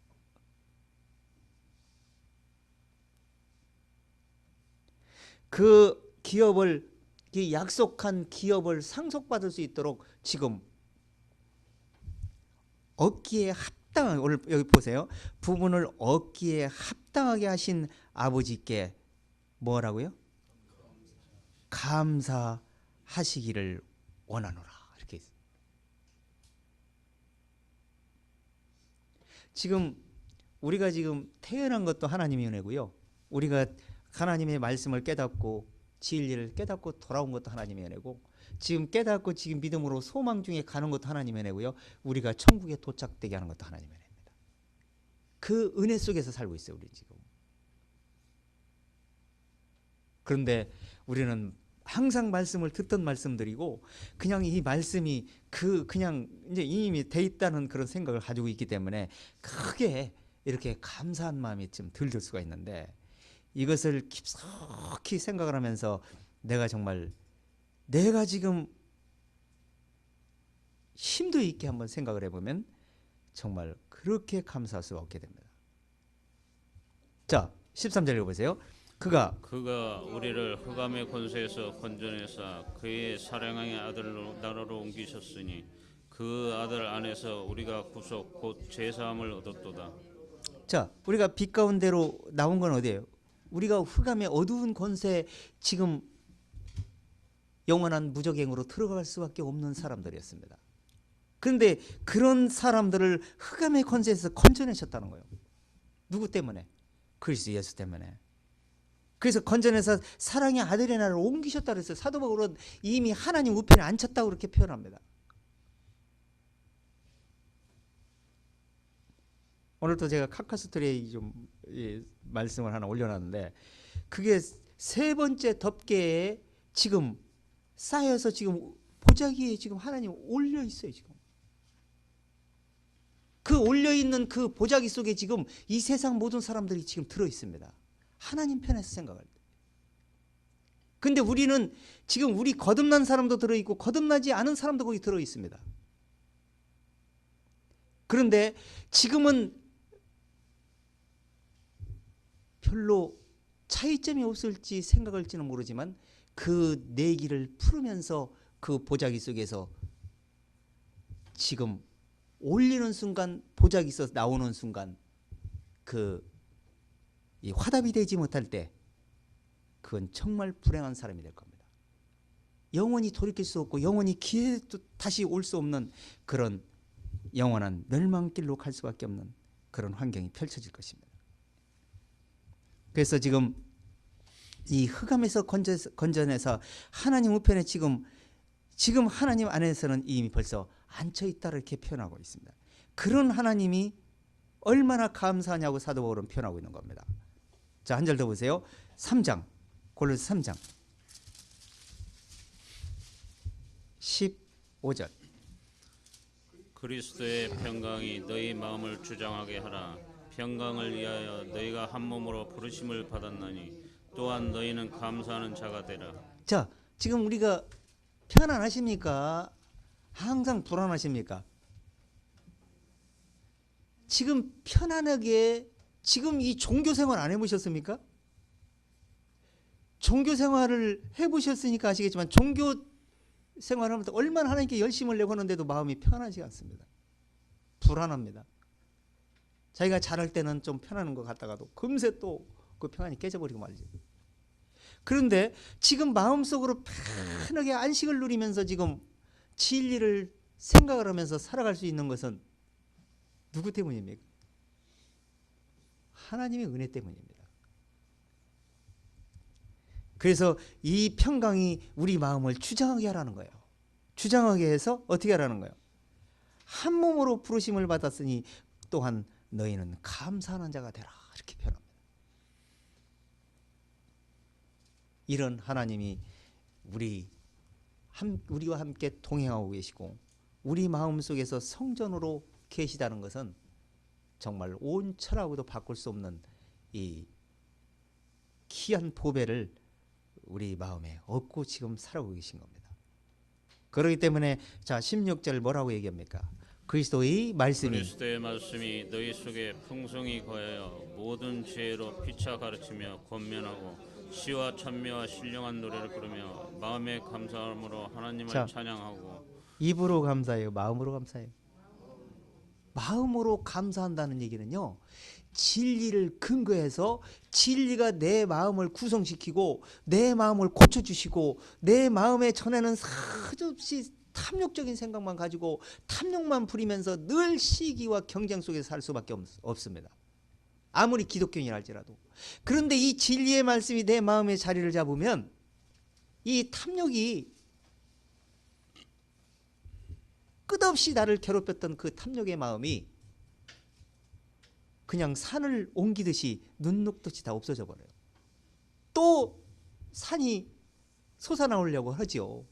그 기업을, 이 약속한 기업을 상속받을 수 있도록 지금 얻기에 합당하게, 오늘 여기 보세요. 부분을 얻기에 합당하게 하신 아버지께 뭐라고요? 감사하시기를 원하노라. 이렇게 있어요. 지금 우리가 지금 태어난 것도 하나님의 은혜고요. 우리가 하나님의 말씀을 깨닫고 진리를 깨닫고 돌아온 것도 하나님의 은혜고, 지금 깨닫고 지금 믿음으로 소망 중에 가는 것도 하나님의 은혜고요. 우리가 천국에 도착되게 하는 것도 하나님의 은혜입니다. 그 은혜 속에서 살고 있어요, 우리 지금. 그런데 우리는 항상 말씀을 듣던 말씀들이고 그냥 이 말씀이 그냥 이제 이미 돼 있다는 그런 생각을 가지고 있기 때문에 크게 이렇게 감사한 마음이 좀 들들 수가 있는데, 이것을 깊숙이 생각을 하면서 내가 지금 힘도 있게 한번 생각을 해보면 정말 그렇게 감사할 수가 없게 됩니다. 자, 13절 읽어보세요. 그가 우리를 흑암의 권세에서 건져내사 그의 사랑의 아들로 나라로 옮기셨으니 그 아들 안에서 우리가 구속 곧 제사함을 얻었도다. 자, 우리가 빛 가운데로 나온 건 어디예요? 우리가 흑암의 어두운 권세, 지금 영원한 무적행으로 들어갈 수밖에 없는 사람들이었습니다. 그런데 그런 사람들을 흑암의 권세에서 건져내셨다는 거예요. 누구 때문에? 그리스도 예수 때문에. 그래서 건져내서 사랑의 아들의 나라를 옮기셨다 그랬어요. 사도 바울은 이미 하나님 우편에 앉혔다고 그렇게 표현합니다. 오늘도 제가 카카스토리에 좀 말씀을 하나 올려놨는데, 그게 세 번째 덮개에 지금 쌓여서 지금 보자기에 지금 하나님 올려 있어요. 지금 그 올려 있는 그 보자기 속에 지금 이 세상 모든 사람들이 지금 들어 있습니다. 하나님 편에서 생각할 때. 근데 우리는 지금 우리 거듭난 사람도 들어 있고 거듭나지 않은 사람도 거기 들어 있습니다. 그런데 지금은 별로 차이점이 없을지 생각할지는 모르지만 그 내기를 풀으면서 그 보자기 속에서 지금 올리는 순간, 보자기에서 나오는 순간 이 화답이 되지 못할 때 그건 정말 불행한 사람이 될 겁니다. 영원히 돌이킬 수 없고 영원히 기회도 다시 올 수 없는 그런 영원한 멸망길로 갈 수밖에 없는 그런 환경이 펼쳐질 것입니다. 그래서 지금 이 흑암에서 건져내서 하나님 우편에 지금 하나님 안에서는 이미 벌써 앉혀 있다 이렇게 표현하고 있습니다. 그런 하나님이 얼마나 감사하냐고 사도 바울은 표현하고 있는 겁니다. 자, 한 절 더 보세요. 3장, 골로새 3장 15절. 그리스도의 평강이 너희 마음을 주장하게 하라. 평강을 위하여 너희가 한 몸으로 부르심을 받았나니 또한 너희는 감사하는 자가 되라. 자, 지금 우리가 편안하십니까? 항상 불안하십니까? 지금 편안하게 지금 이 종교 생활 안 해보셨습니까? 종교 생활을 해보셨으니까 아시겠지만 종교 생활하면서 얼마나 하나님께 열심을 내고 하는데도 마음이 편하지 않습니다. 불안합니다. 자기가 잘할 때는 좀 편안한 것 같다가도 금세 또 그 평안이 깨져버리고 말이죠. 그런데 지금 마음속으로 편하게 안식을 누리면서 지금 진리를 생각을 하면서 살아갈 수 있는 것은 누구 때문입니까? 하나님의 은혜 때문입니다. 그래서 이 평강이 우리 마음을 주장하게 하라는 거예요. 주장하게 해서 어떻게 하라는 거예요? 한 몸으로 부르심을 받았으니 또한 너희는 감사하는 자가 되라 이렇게 표현합니다. 이런 하나님이 우리와 함께 동행하고 계시고 우리 마음속에서 성전으로 계시다는 것은 정말 온 천하고도 바꿀 수 없는 이 귀한 보배를 우리 마음에 얻고 지금 살아오고 계신 겁니다. 그렇기 때문에 자 16절 뭐라고 얘기합니까? 그리스도의 말씀이 너희 속에 풍성히 거하여 모든 지혜로 피차 가르치며 권면하고 시와 찬미와 신령한 노래를 부르며 마음의 감사함으로 하나님을 찬양하고. 입으로 감사해요? 마음으로 감사해요? 마음으로 감사한다는 얘기는요, 진리를 근거해서 진리가 내 마음을 구성시키고 내 마음을 고쳐주시고 내 마음에 전에는 사없이 탐욕적인 생각만 가지고 탐욕만 부리면서 늘 시기와 경쟁 속에서 살 수밖에 없습니다. 아무리 기독교인이라 할지라도. 그런데 이 진리의 말씀이 내 마음에 자리를 잡으면 이 탐욕이 끝없이 나를 괴롭혔던 그 탐욕의 마음이 그냥 산을 옮기듯이 눈 녹듯이 다 없어져 버려요. 또 산이 솟아나오려고 하지요.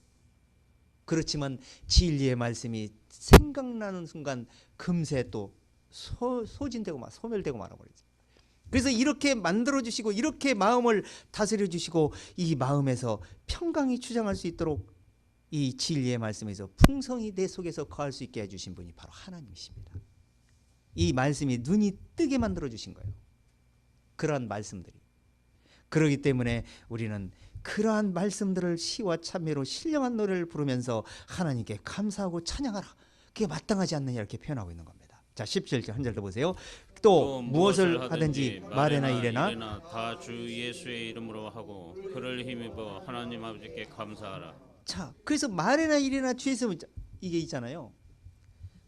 그렇지만 진리의 말씀이 생각나는 순간 금세 또 소진되고 소멸되고 말아버리죠. 그래서 이렇게 만들어주시고 이렇게 마음을 다스려주시고 이 마음에서 평강이 주장할 수 있도록 이 진리의 말씀에서 풍성히 내 속에서 거할 수 있게 해주신 분이 바로 하나님이십니다. 이 말씀이 눈이 뜨게 만들어 주신 거예요. 그러한 말씀들이. 그렇기 때문에 우리는 그러한 말씀들을 시와 찬미로 신령한 노래를 부르면서 하나님께 감사하고 찬양하라. 그게 마땅하지 않느냐 이렇게 표현하고 있는 겁니다. 자, 17절 한 절 더 보세요. 또 무엇을 하든지 말에나 이래나 다 주 예수의 이름으로 하고 그를 힘입어 하나님 아버지께 감사하라. 자, 그래서 말에나 이래나 주에서 이게 있잖아요.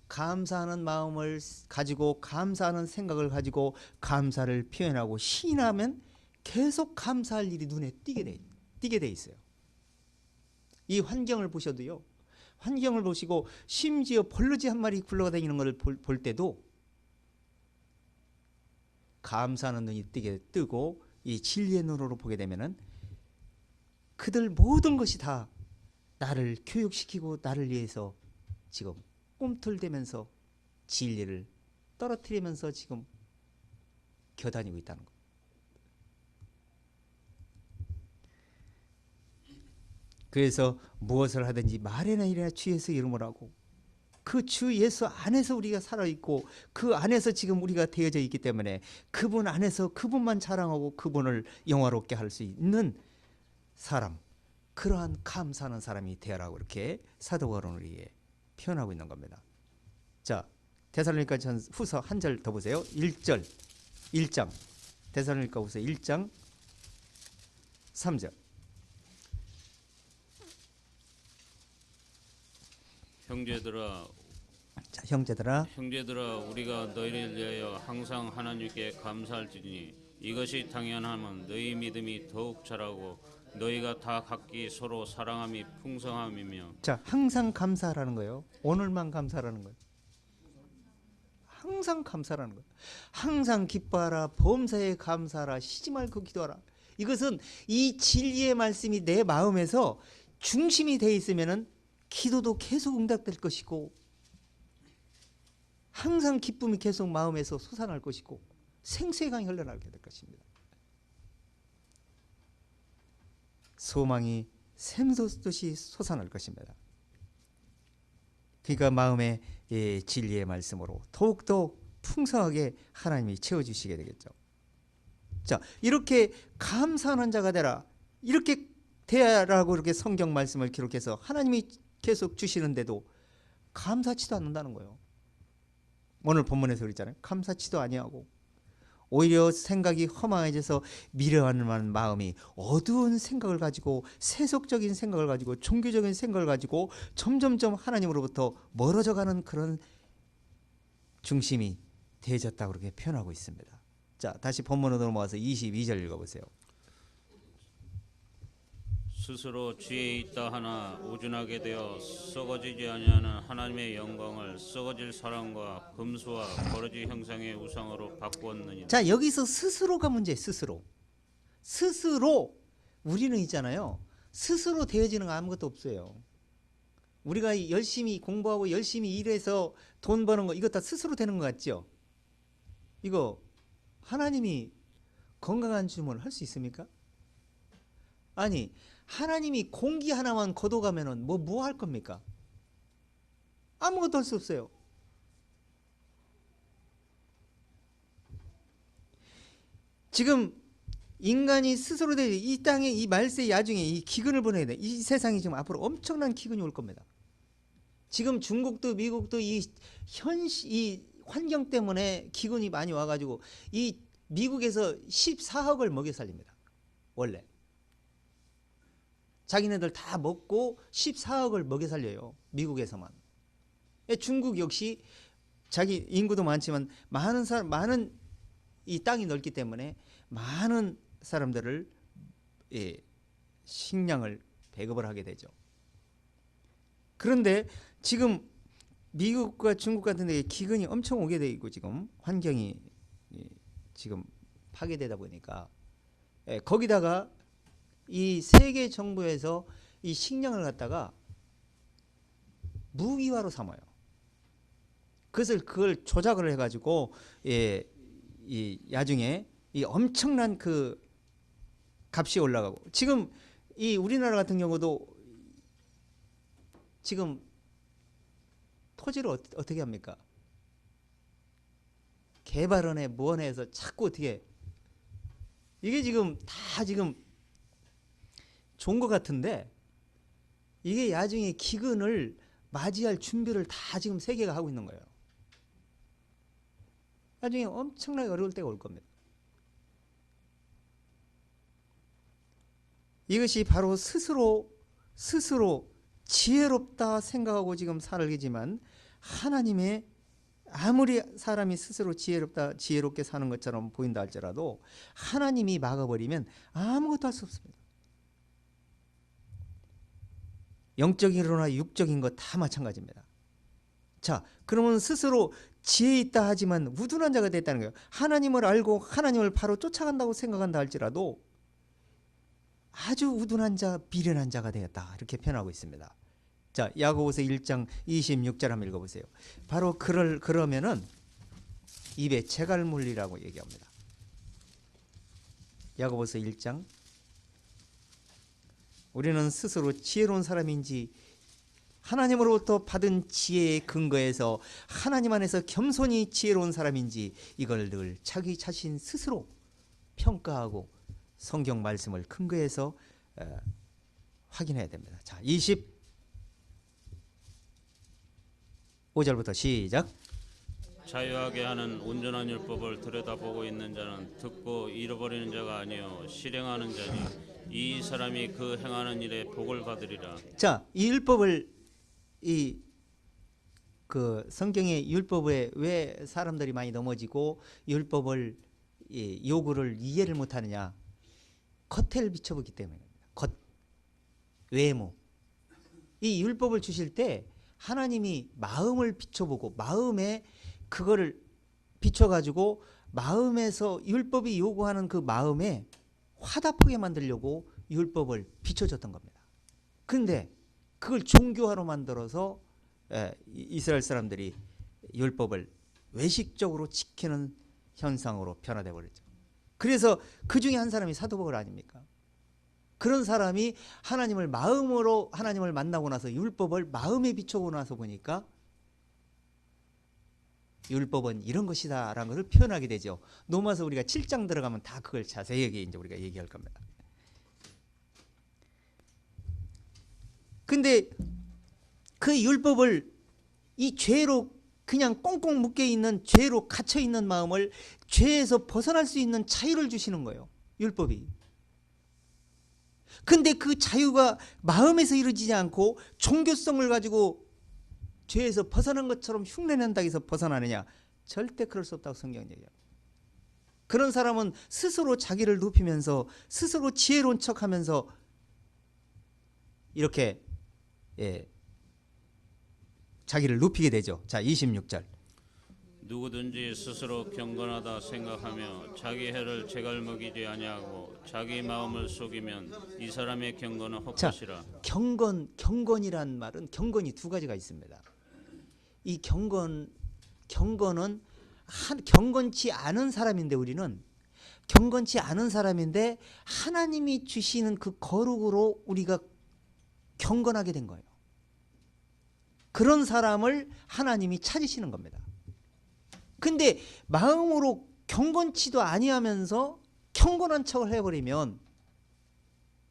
감사하는 마음을 가지고 감사하는 생각을 가지고 감사를 표현하고 시인하면 계속 감사할 일이 눈에 띄게 돼 있어요. 이 환경을 보셔도요. 환경을 보시고 심지어 벌러지 한 마리 굴러다니는 걸 볼 때도 감사하는 눈이 뜨고 이 진리의 눈으로 보게 되면은 그들 모든 것이 다 나를 교육시키고 나를 위해서 지금 꿈틀대면서 진리를 떨어뜨리면서 지금 겨다니고 있다는 것. 그래서 무엇을 하든지 말에나 이래나 주 예수 이름을 하고 그 주 예수 안에서 우리가 살아있고 그 안에서 지금 우리가 되어져 있기 때문에 그분 안에서 그분만 자랑하고 그분을 영화롭게 할 수 있는 사람, 그러한 감사하는 사람이 되어라고 이렇게 사도 바울은 우리에게 표현하고 있는 겁니다. 자, 데살로니가 후서 한 절 더 보세요. 1장 데살로니가 후서 1장 3절. 형제들아 우리가 너희를 위하여 항상 하나님께 감사할지니 이것이 당연하면 너희 믿음이 더욱 자라고 너희가 다 각기 서로 사랑함이 풍성함이며. 자, 항상 감사하라는 거예요. 오늘만 감사하라는 거예요. 항상 감사라는 거예요. 항상 기뻐하라, 범사에 감사하라, 쉬지 말고 기도하라. 이것은 이 진리의 말씀이 내 마음에서 중심이 돼 있으면은 기도도 계속 응답될 것이고 항상 기쁨이 계속 마음에서 솟아날 것이고 생수의 강이 흘러나오게 될 것입니다. 소망이 샘솟듯이 솟아날 것입니다. 그러니까 마음의 진리의 말씀으로 더욱더 풍성하게 하나님이 채워주시게 되겠죠. 자, 이렇게 감사하는 자가 되라, 이렇게 되라고 이렇게 성경 말씀을 기록해서 하나님이 계속 주시는데도 감사치도 않는다는 거예요. 오늘 본문에서 그랬잖아요. 감사치도 아니하고 오히려 생각이 허망해져서 미련한 마음이 어두운 생각을 가지고 세속적인 생각을 가지고 종교적인 생각을 가지고 점점점 하나님으로부터 멀어져가는 그런 중심이 되어졌다고 그렇게 표현하고 있습니다. 자, 다시 본문으로 넘어가서 22절 읽어보세요. 스스로 지혜 있다 하나 우준하게 되어 썩어지지 아니하는 하나님의 영광을 썩어질 사람과 금수와 버러지 형상의 우상으로 바꾸었느니라. 자, 여기서 스스로가 문제예요. 스스로 우리는 있잖아요. 스스로 되어지는 거 아무것도 없어요. 우리가 열심히 공부하고 열심히 일해서 돈 버는 거 이거 다 스스로 되는 거 같죠? 이거 하나님이 건강한 주문을 할 수 있습니까? 아니, 하나님이 공기 하나만 걷어가면은 뭐 할 겁니까? 아무것도 할 수 없어요. 지금 인간이 스스로 이 땅에 이 말세 야중에 이 기근을 보내야 돼. 이 세상이 지금 앞으로 엄청난 기근이 올 겁니다. 지금 중국도 미국도 이 환경 때문에 기근이 많이 와가지고 이 미국에서 14억을 먹여 살립니다. 원래. 자기네들 다 먹고 14억을 먹여 살려요. 미국에서만. 중국 역시 자기 인구도 많지만 많은 이 땅이 넓기 때문에 많은 사람들을 식량을 배급을 하게 되죠. 그런데 지금 미국과 중국 같은 데 기근이 엄청 오게 돼 있고 지금 환경이 지금 파괴되다 보니까 거기다가 이 세계 정부에서 이 식량을 갖다가 무기화로 삼아요. 그걸 조작을 해가지고 이 나중에 이 엄청난 그 값이 올라가고 지금 이 우리나라 같은 경우도 지금 토지를 어떻게 합니까? 개발원에 무언해서 자꾸 어떻게 이게 지금 다 지금 좋은 것 같은데 이게 나중에 기근을 맞이할 준비를 다 지금 세계가 하고 있는 거예요. 나중에 엄청나게 어려울 때가 올 겁니다. 이것이 바로 스스로 지혜롭다 생각하고 지금 살겠지만 하나님의 아무리 사람이 스스로 지혜롭게 사는 것처럼 보인다 할지라도 하나님이 막아버리면 아무것도 할 수 없습니다. 영적이로나 육적인 것 다 마찬가지입니다. 자, 그러면 스스로 지혜 있다 하지만 우둔한 자가 됐다는 거예요. 하나님을 알고 하나님을 바로 쫓아간다고 생각한다 할지라도 아주 우둔한 자, 미련한 자가 되었다 이렇게 표현하고 있습니다. 자, 야고보서 1장 26절 한번 읽어보세요. 바로 그러면은 입에 재갈 물리라고 얘기합니다. 야고보서 1장 우리는 스스로 지혜로운 사람인지 하나님으로부터 받은 지혜의 근거에서 하나님 안에서 겸손히 지혜로운 사람인지 이걸 늘 자기 자신 스스로 평가하고 성경 말씀을 근거해서 확인해야 됩니다. 자, 25절부터 시작. 자유하게 하는 온전한 율법을 들여다보고 있는 자는 듣고 잃어버리는 자가 아니요 실행하는 자니 이 사람이 그 행하는 일에 복을 받으리라. 자, 이 율법을 그 성경의 율법에 왜 사람들이 많이 넘어지고 율법을 요구를 이해를 못하느냐? 겉을 비춰보기 때문입니다. 겉, 외모. 이 율법을 주실 때 하나님이 마음을 비춰보고 마음에 그거를 비춰가지고 마음에서 율법이 요구하는 그 마음에 화답하게 만들려고 율법을 비춰줬던 겁니다. 그런데 그걸 종교화로 만들어서 이스라엘 사람들이 율법을 외식적으로 지키는 현상으로 변화되어 버렸죠. 그래서 그 중에 한 사람이 사도 바울 아닙니까? 그런 사람이 하나님을 마음으로 하나님을 만나고 나서 율법을 마음에 비춰보고 나서 보니까 율법은 이런 것이다 라는 것을 표현하게 되죠. 로마서 우리가 7장 들어가면 다 그걸 자세하게 이제 우리가 얘기할 겁니다. 근데 그 율법을 이 죄로 그냥 꽁꽁 묶여 있는 죄로 갇혀 있는 마음을 죄에서 벗어날 수 있는 자유를 주시는 거예요. 율법이. 근데 그 자유가 마음에서 이루어지지 않고 종교성을 가지고 죄에서 벗어난 것처럼 흉내낸다고 해서 벗어나느냐? 절대 그럴 수 없다고 성경은 얘기합니다. 그런 사람은 스스로 자기를 높이면서 스스로 지혜로운 척하면서 이렇게 자기를 높이게 되죠. 자, 26절. 누구든지 스스로 경건하다 생각하며 자기 해를 제갈먹이지 아니하고 자기 마음을 속이면 이 사람의 경건은 헛것이라. 자, 경건이란 말은 경건이 두 가지가 있습니다. 이 경건은 경건치 않은 사람인데 우리는 경건치 않은 사람인데 하나님이 주시는 그 거룩으로 우리가 경건하게 된 거예요. 그런 사람을 하나님이 찾으시는 겁니다. 근데 마음으로 경건치도 아니하면서 경건한 척을 해버리면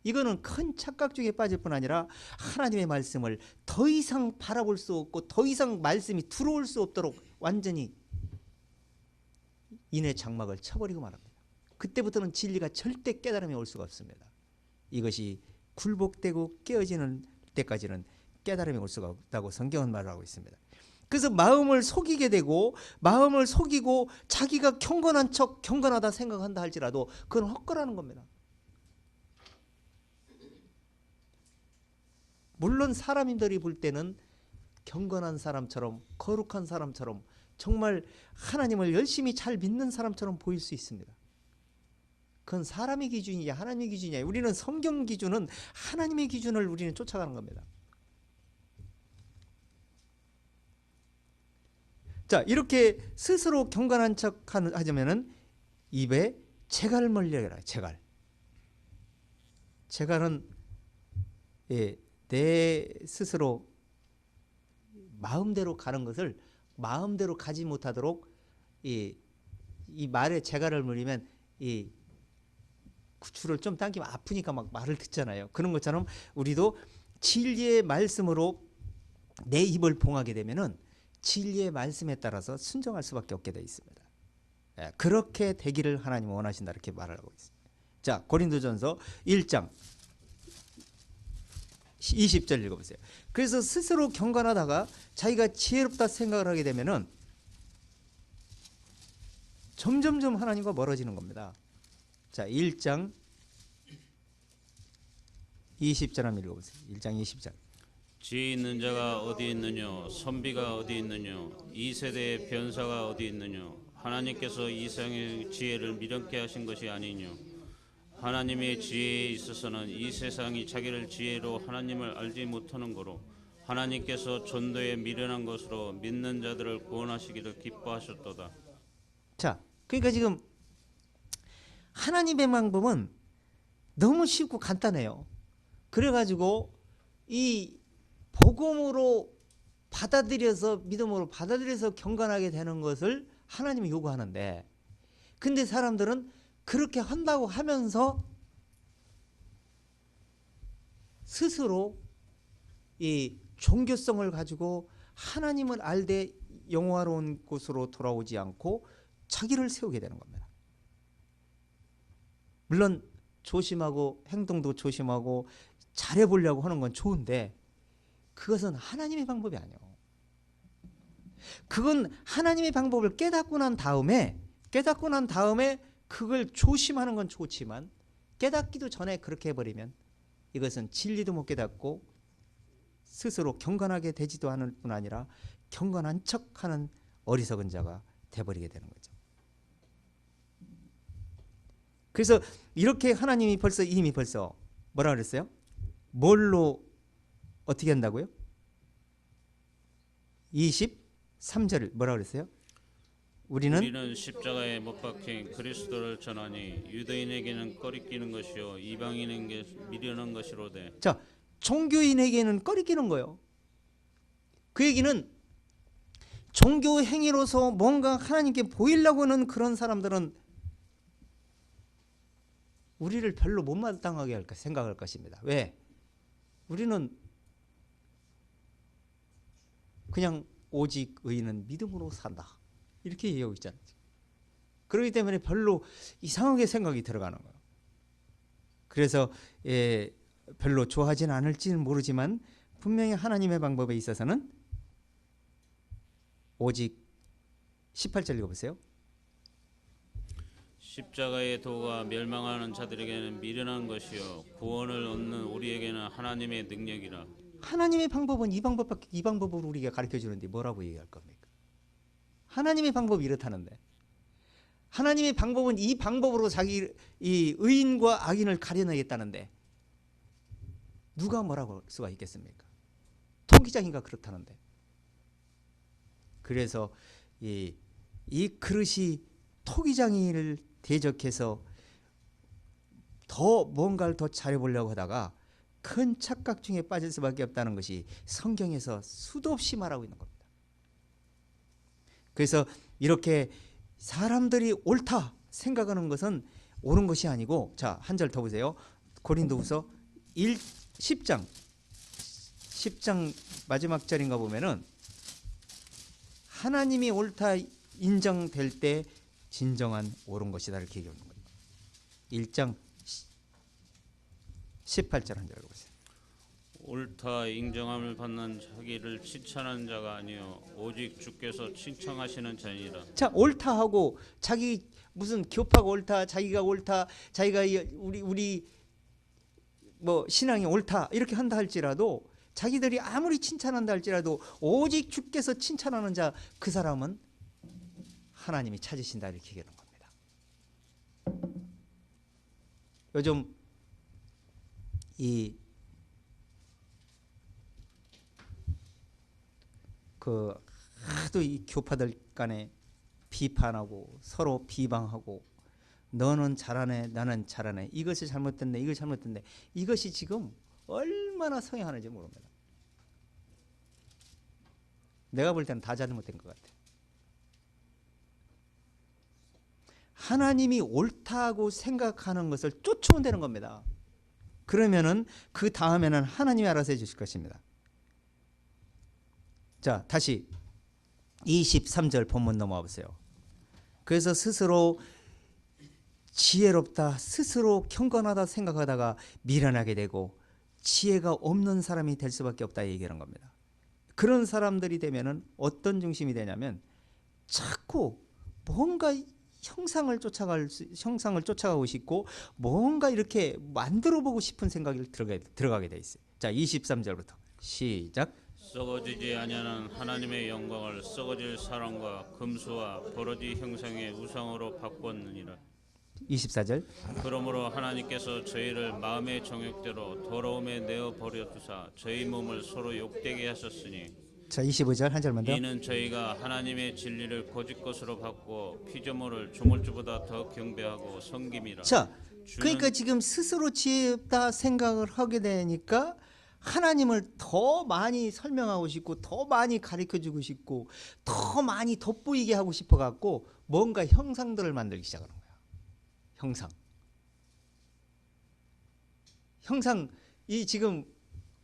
이거는 큰 착각 중에 빠질 뿐 아니라 하나님의 말씀을 더 이상 바라볼 수 없고 더 이상 말씀이 들어올 수 없도록 완전히 인의 장막을 쳐버리고 말합니다. 그때부터는 진리가 절대 깨달음이 올 수가 없습니다. 이것이 굴복되고 깨어지는 때까지는 깨달음이 올 수가 없다고 성경은 말하고 있습니다. 그래서 마음을 속이게 되고 마음을 속이고 자기가 경건한 척 경건하다 생각한다 할지라도 그건 헛거라는 겁니다. 물론 사람들이 볼 때는 경건한 사람처럼 거룩한 사람처럼 정말 하나님을 열심히 잘 믿는 사람처럼 보일 수 있습니다. 그건 사람의 기준이냐 하나님의 기준이냐. 우리는 성경 기준은 하나님의 기준을 우리는 쫓아가는 겁니다. 자, 이렇게 스스로 경건한 척 하자면은 입에 재갈을 멀리하라. 재갈은 내 스스로 마음대로 가는 것을 마음대로 가지 못하도록 이 말에 재갈을 물리면 이 줄을 좀 당기면 아프니까 막 말을 듣잖아요. 그런 것처럼 우리도 진리의 말씀으로 내 입을 봉하게 되면은 진리의 말씀에 따라서 순종할 수밖에 없게 되어 있습니다. 예, 그렇게 되기를 하나님 원하신다 이렇게 말을 하고 있습니다. 자, 고린도전서 1장 20절 읽어보세요. 그래서 스스로 경건하다가 자기가 지혜롭다 생각을 하게 되면은 점점점 하나님과 멀어지는 겁니다. 자, 1장 20절 한번 읽어보세요. 1장 20절. 지혜 있는 자가 어디 있느냐 선비가 어디 있느냐 이 세대의 변사가 어디 있느냐 하나님께서 이 세상의 지혜를 미련케 하신 것이 아니냐 하나님의 지혜에 있어서는 이 세상이 자기를 지혜로 하나님을 알지 못하는 거로 하나님께서 전도에 미련한 것으로 믿는 자들을 구원하시기를 기뻐하셨도다. 자, 그러니까 지금 하나님의 방법은 너무 쉽고 간단해요. 그래가지고 이 복음으로 받아들여서 믿음으로 받아들여서 경건하게 되는 것을 하나님이 요구하는데, 근데 사람들은 그렇게 한다고 하면서 스스로 이 종교성을 가지고 하나님을 알되 영화로운 곳으로 돌아오지 않고 자기를 세우게 되는 겁니다. 물론 조심하고 행동도 조심하고 잘해보려고 하는 건 좋은데 그것은 하나님의 방법이 아니에요. 그건 하나님의 방법을 깨닫고 난 다음에 그걸 조심하는 건 좋지만 깨닫기도 전에 그렇게 해버리면 이것은 진리도 못 깨닫고 스스로 경건하게 되지도 않을 뿐 아니라 경건한 척하는 어리석은 자가 돼버리게 되는 거죠. 그래서 이렇게 하나님이 이미 벌써 뭐라 그랬어요? 뭘로 어떻게 한다고요? 23절 뭐라 그랬어요? 우리는 십자가에 못 박힌 그리스도를 전하니 유대인에게는 꺼리끼는 것이요 이방인에게 미련한 것이로되. 자, 종교인에게는 꺼리끼는 거예요. 그 얘기는 종교 행위로서 뭔가 하나님께 보이려고 하는 그런 사람들은 우리를 별로 못마땅하게 할까 생각할 것입니다. 왜? 우리는 그냥 오직 의인은 믿음으로 산다 이렇게 얘기하고 있잖아요. 그렇기 때문에 별로 이상하게 생각이 들어가는 거예요. 그래서 별로 좋아하지는 않을지는 모르지만 분명히 하나님의 방법에 있어서는 오직 18절 읽어보세요. 십자가의 도가 멸망하는 자들에게는 미련한 것이요 구원을 얻는 우리에게는 하나님의 능력이라. 하나님의 방법은 이 방법으로 우리가 가르쳐 주는데 뭐라고 얘기할 겁니까? 하나님의 방법이 이렇다는데 하나님의 방법은 이 방법으로 이 의인과 악인을 가려내겠다는데 누가 뭐라고 할 수가 있겠습니까? 토기장이가 그렇다는데. 그래서 이 그릇이 토기장이를 대적해서 더 뭔가를 더 잘해보려고 하다가 큰 착각 중에 빠질 수밖에 없다는 것이 성경에서 수도 없이 말하고 있는 겁니다. 그래서 이렇게 사람들이 옳다 생각하는 것은 옳은 것이 아니고, 자, 한 절 더 보세요. 고린도후서 10장 마지막 절인가 보면은 하나님이 옳다 인정될 때 진정한 옳은 것이다 이렇게 얘기하는 거예요. 1장 18절 한 절 보세요. 옳다 인정함을 받는 자기를 칭찬하는 자가 아니요 오직 주께서 칭찬하시는 자니라. 자, 옳다 하고 자기 무슨 교파가 옳다, 자기가 옳다, 자기가 우리 뭐 신앙이 옳다 이렇게 한다 할지라도 자기들이 아무리 칭찬한다 할지라도 오직 주께서 칭찬하는 자 그 사람은 하나님이 찾으신다 이렇게 얘기하는 겁니다. 요즘 하도 이 교파들 간에 비판하고 서로 비방하고 너는 잘하네 나는 잘하네 이것이 잘못됐네 이거 잘못됐네 이것이 지금 얼마나 성행하는지 모릅니다. 내가 볼 때는 다 잘못된 것 같아. 하나님이 옳다고 생각하는 것을 쫓아온다는 겁니다. 그러면은 그 다음에는 하나님이 알아서 해주실 것입니다. 자, 다시 23절 본문 넘어와 보세요. 그래서 스스로 지혜롭다, 스스로 경건하다 생각하다가 미련하게 되고 지혜가 없는 사람이 될 수밖에 없다 얘기하는 겁니다. 그런 사람들이 되면은 어떤 중심이 되냐면 자꾸 뭔가 형상을 쫓아가고 싶고 뭔가 이렇게 만들어 보고 싶은 생각이 들어가게 돼 있어요. 자, 23절부터 시작. 썩어지지 아니하는 하나님의 영광을 썩어질 사람과 금수와 버러지 형상의 우상으로 바꿨느니라. 24절. 그러므로 하나님께서 저희를 마음의 정욕대로 더러움에 내어 버려 두사 저희 몸을 서로 욕되게 하셨으니 자, 25절 한 절만 더. 이는 저희가 하나님의 진리를 거짓 것으로 바꾸어 피조물을 조물주보다 더 경배하고 섬김이라. 자, 그러니까 지금 스스로 지혜롭다 생각을 하게 되니까 하나님을 더 많이 설명하고 싶고 더 많이 가르쳐주고 싶고 더 많이 돋보이게 하고 싶어 갖고 뭔가 형상들을 만들기 시작하는 거야. 형상 이 지금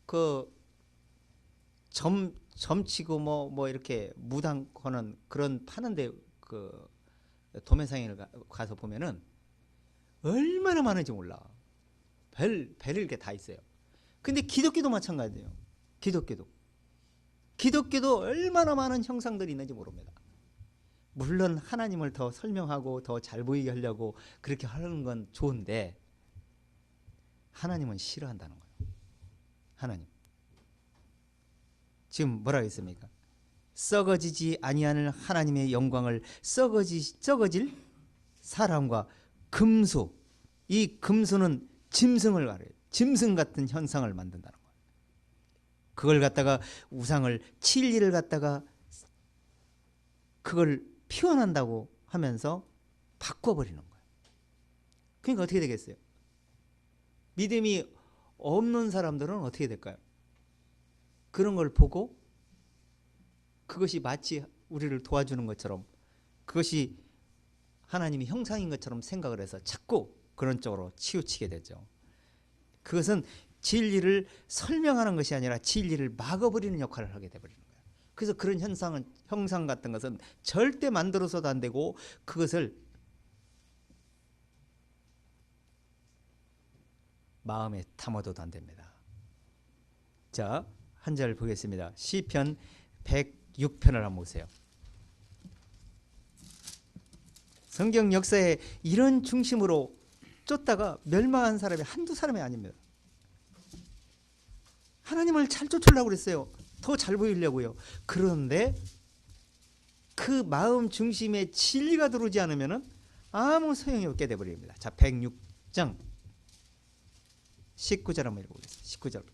그 점치고 뭐 이렇게 무당 거는 그런 파는데 그 도매상에 가서 보면은 얼마나 많은지 몰라. 별을 게 다 있어요. 근데 기독교도 마찬가지예요. 기독교도 얼마나 많은 형상들이 있는지 모릅니다. 물론 하나님을 더 설명하고 더 잘 보이게 하려고 그렇게 하는 건 좋은데 하나님은 싫어한다는 거예요. 하나님 지금 뭐라고 했습니까? 썩어지지 아니하는 하나님의 영광을 썩어질 사람과 금수, 이 금수는 짐승을 말해요. 짐승 같은 현상을 만든다는 거예요. 그걸 갖다가 우상을 진리를 갖다가 그걸 표현한다고 하면서 바꿔버리는 거예요. 그러니까 어떻게 되겠어요? 믿음이 없는 사람들은 어떻게 될까요? 그런 걸 보고 그것이 마치 우리를 도와주는 것처럼 그것이 하나님의 형상인 것처럼 생각을 해서 자꾸 그런 쪽으로 치우치게 되죠. 그것은 진리를 설명하는 것이 아니라 진리를 막아버리는 역할을 하게 되버리는 거예요. 그래서 그런 형상 같은 것은 절대 만들어서도 안 되고 그것을 마음에 담아둬도 안 됩니다. 자, 한 절 보겠습니다. 시편 106편을 한번 보세요. 성경 역사에 이런 중심으로 쫓다가 멸망한 사람이 한두 사람이 아닙니다. 하나님을 잘 쫓으려고 그랬어요. 더 잘 보이려고요. 그런데 그 마음 중심에 진리가 들어오지 않으면 아무 소용이 없게 되어버립니다. 자, 106장 19절 한번 읽어보겠습니다. 19절.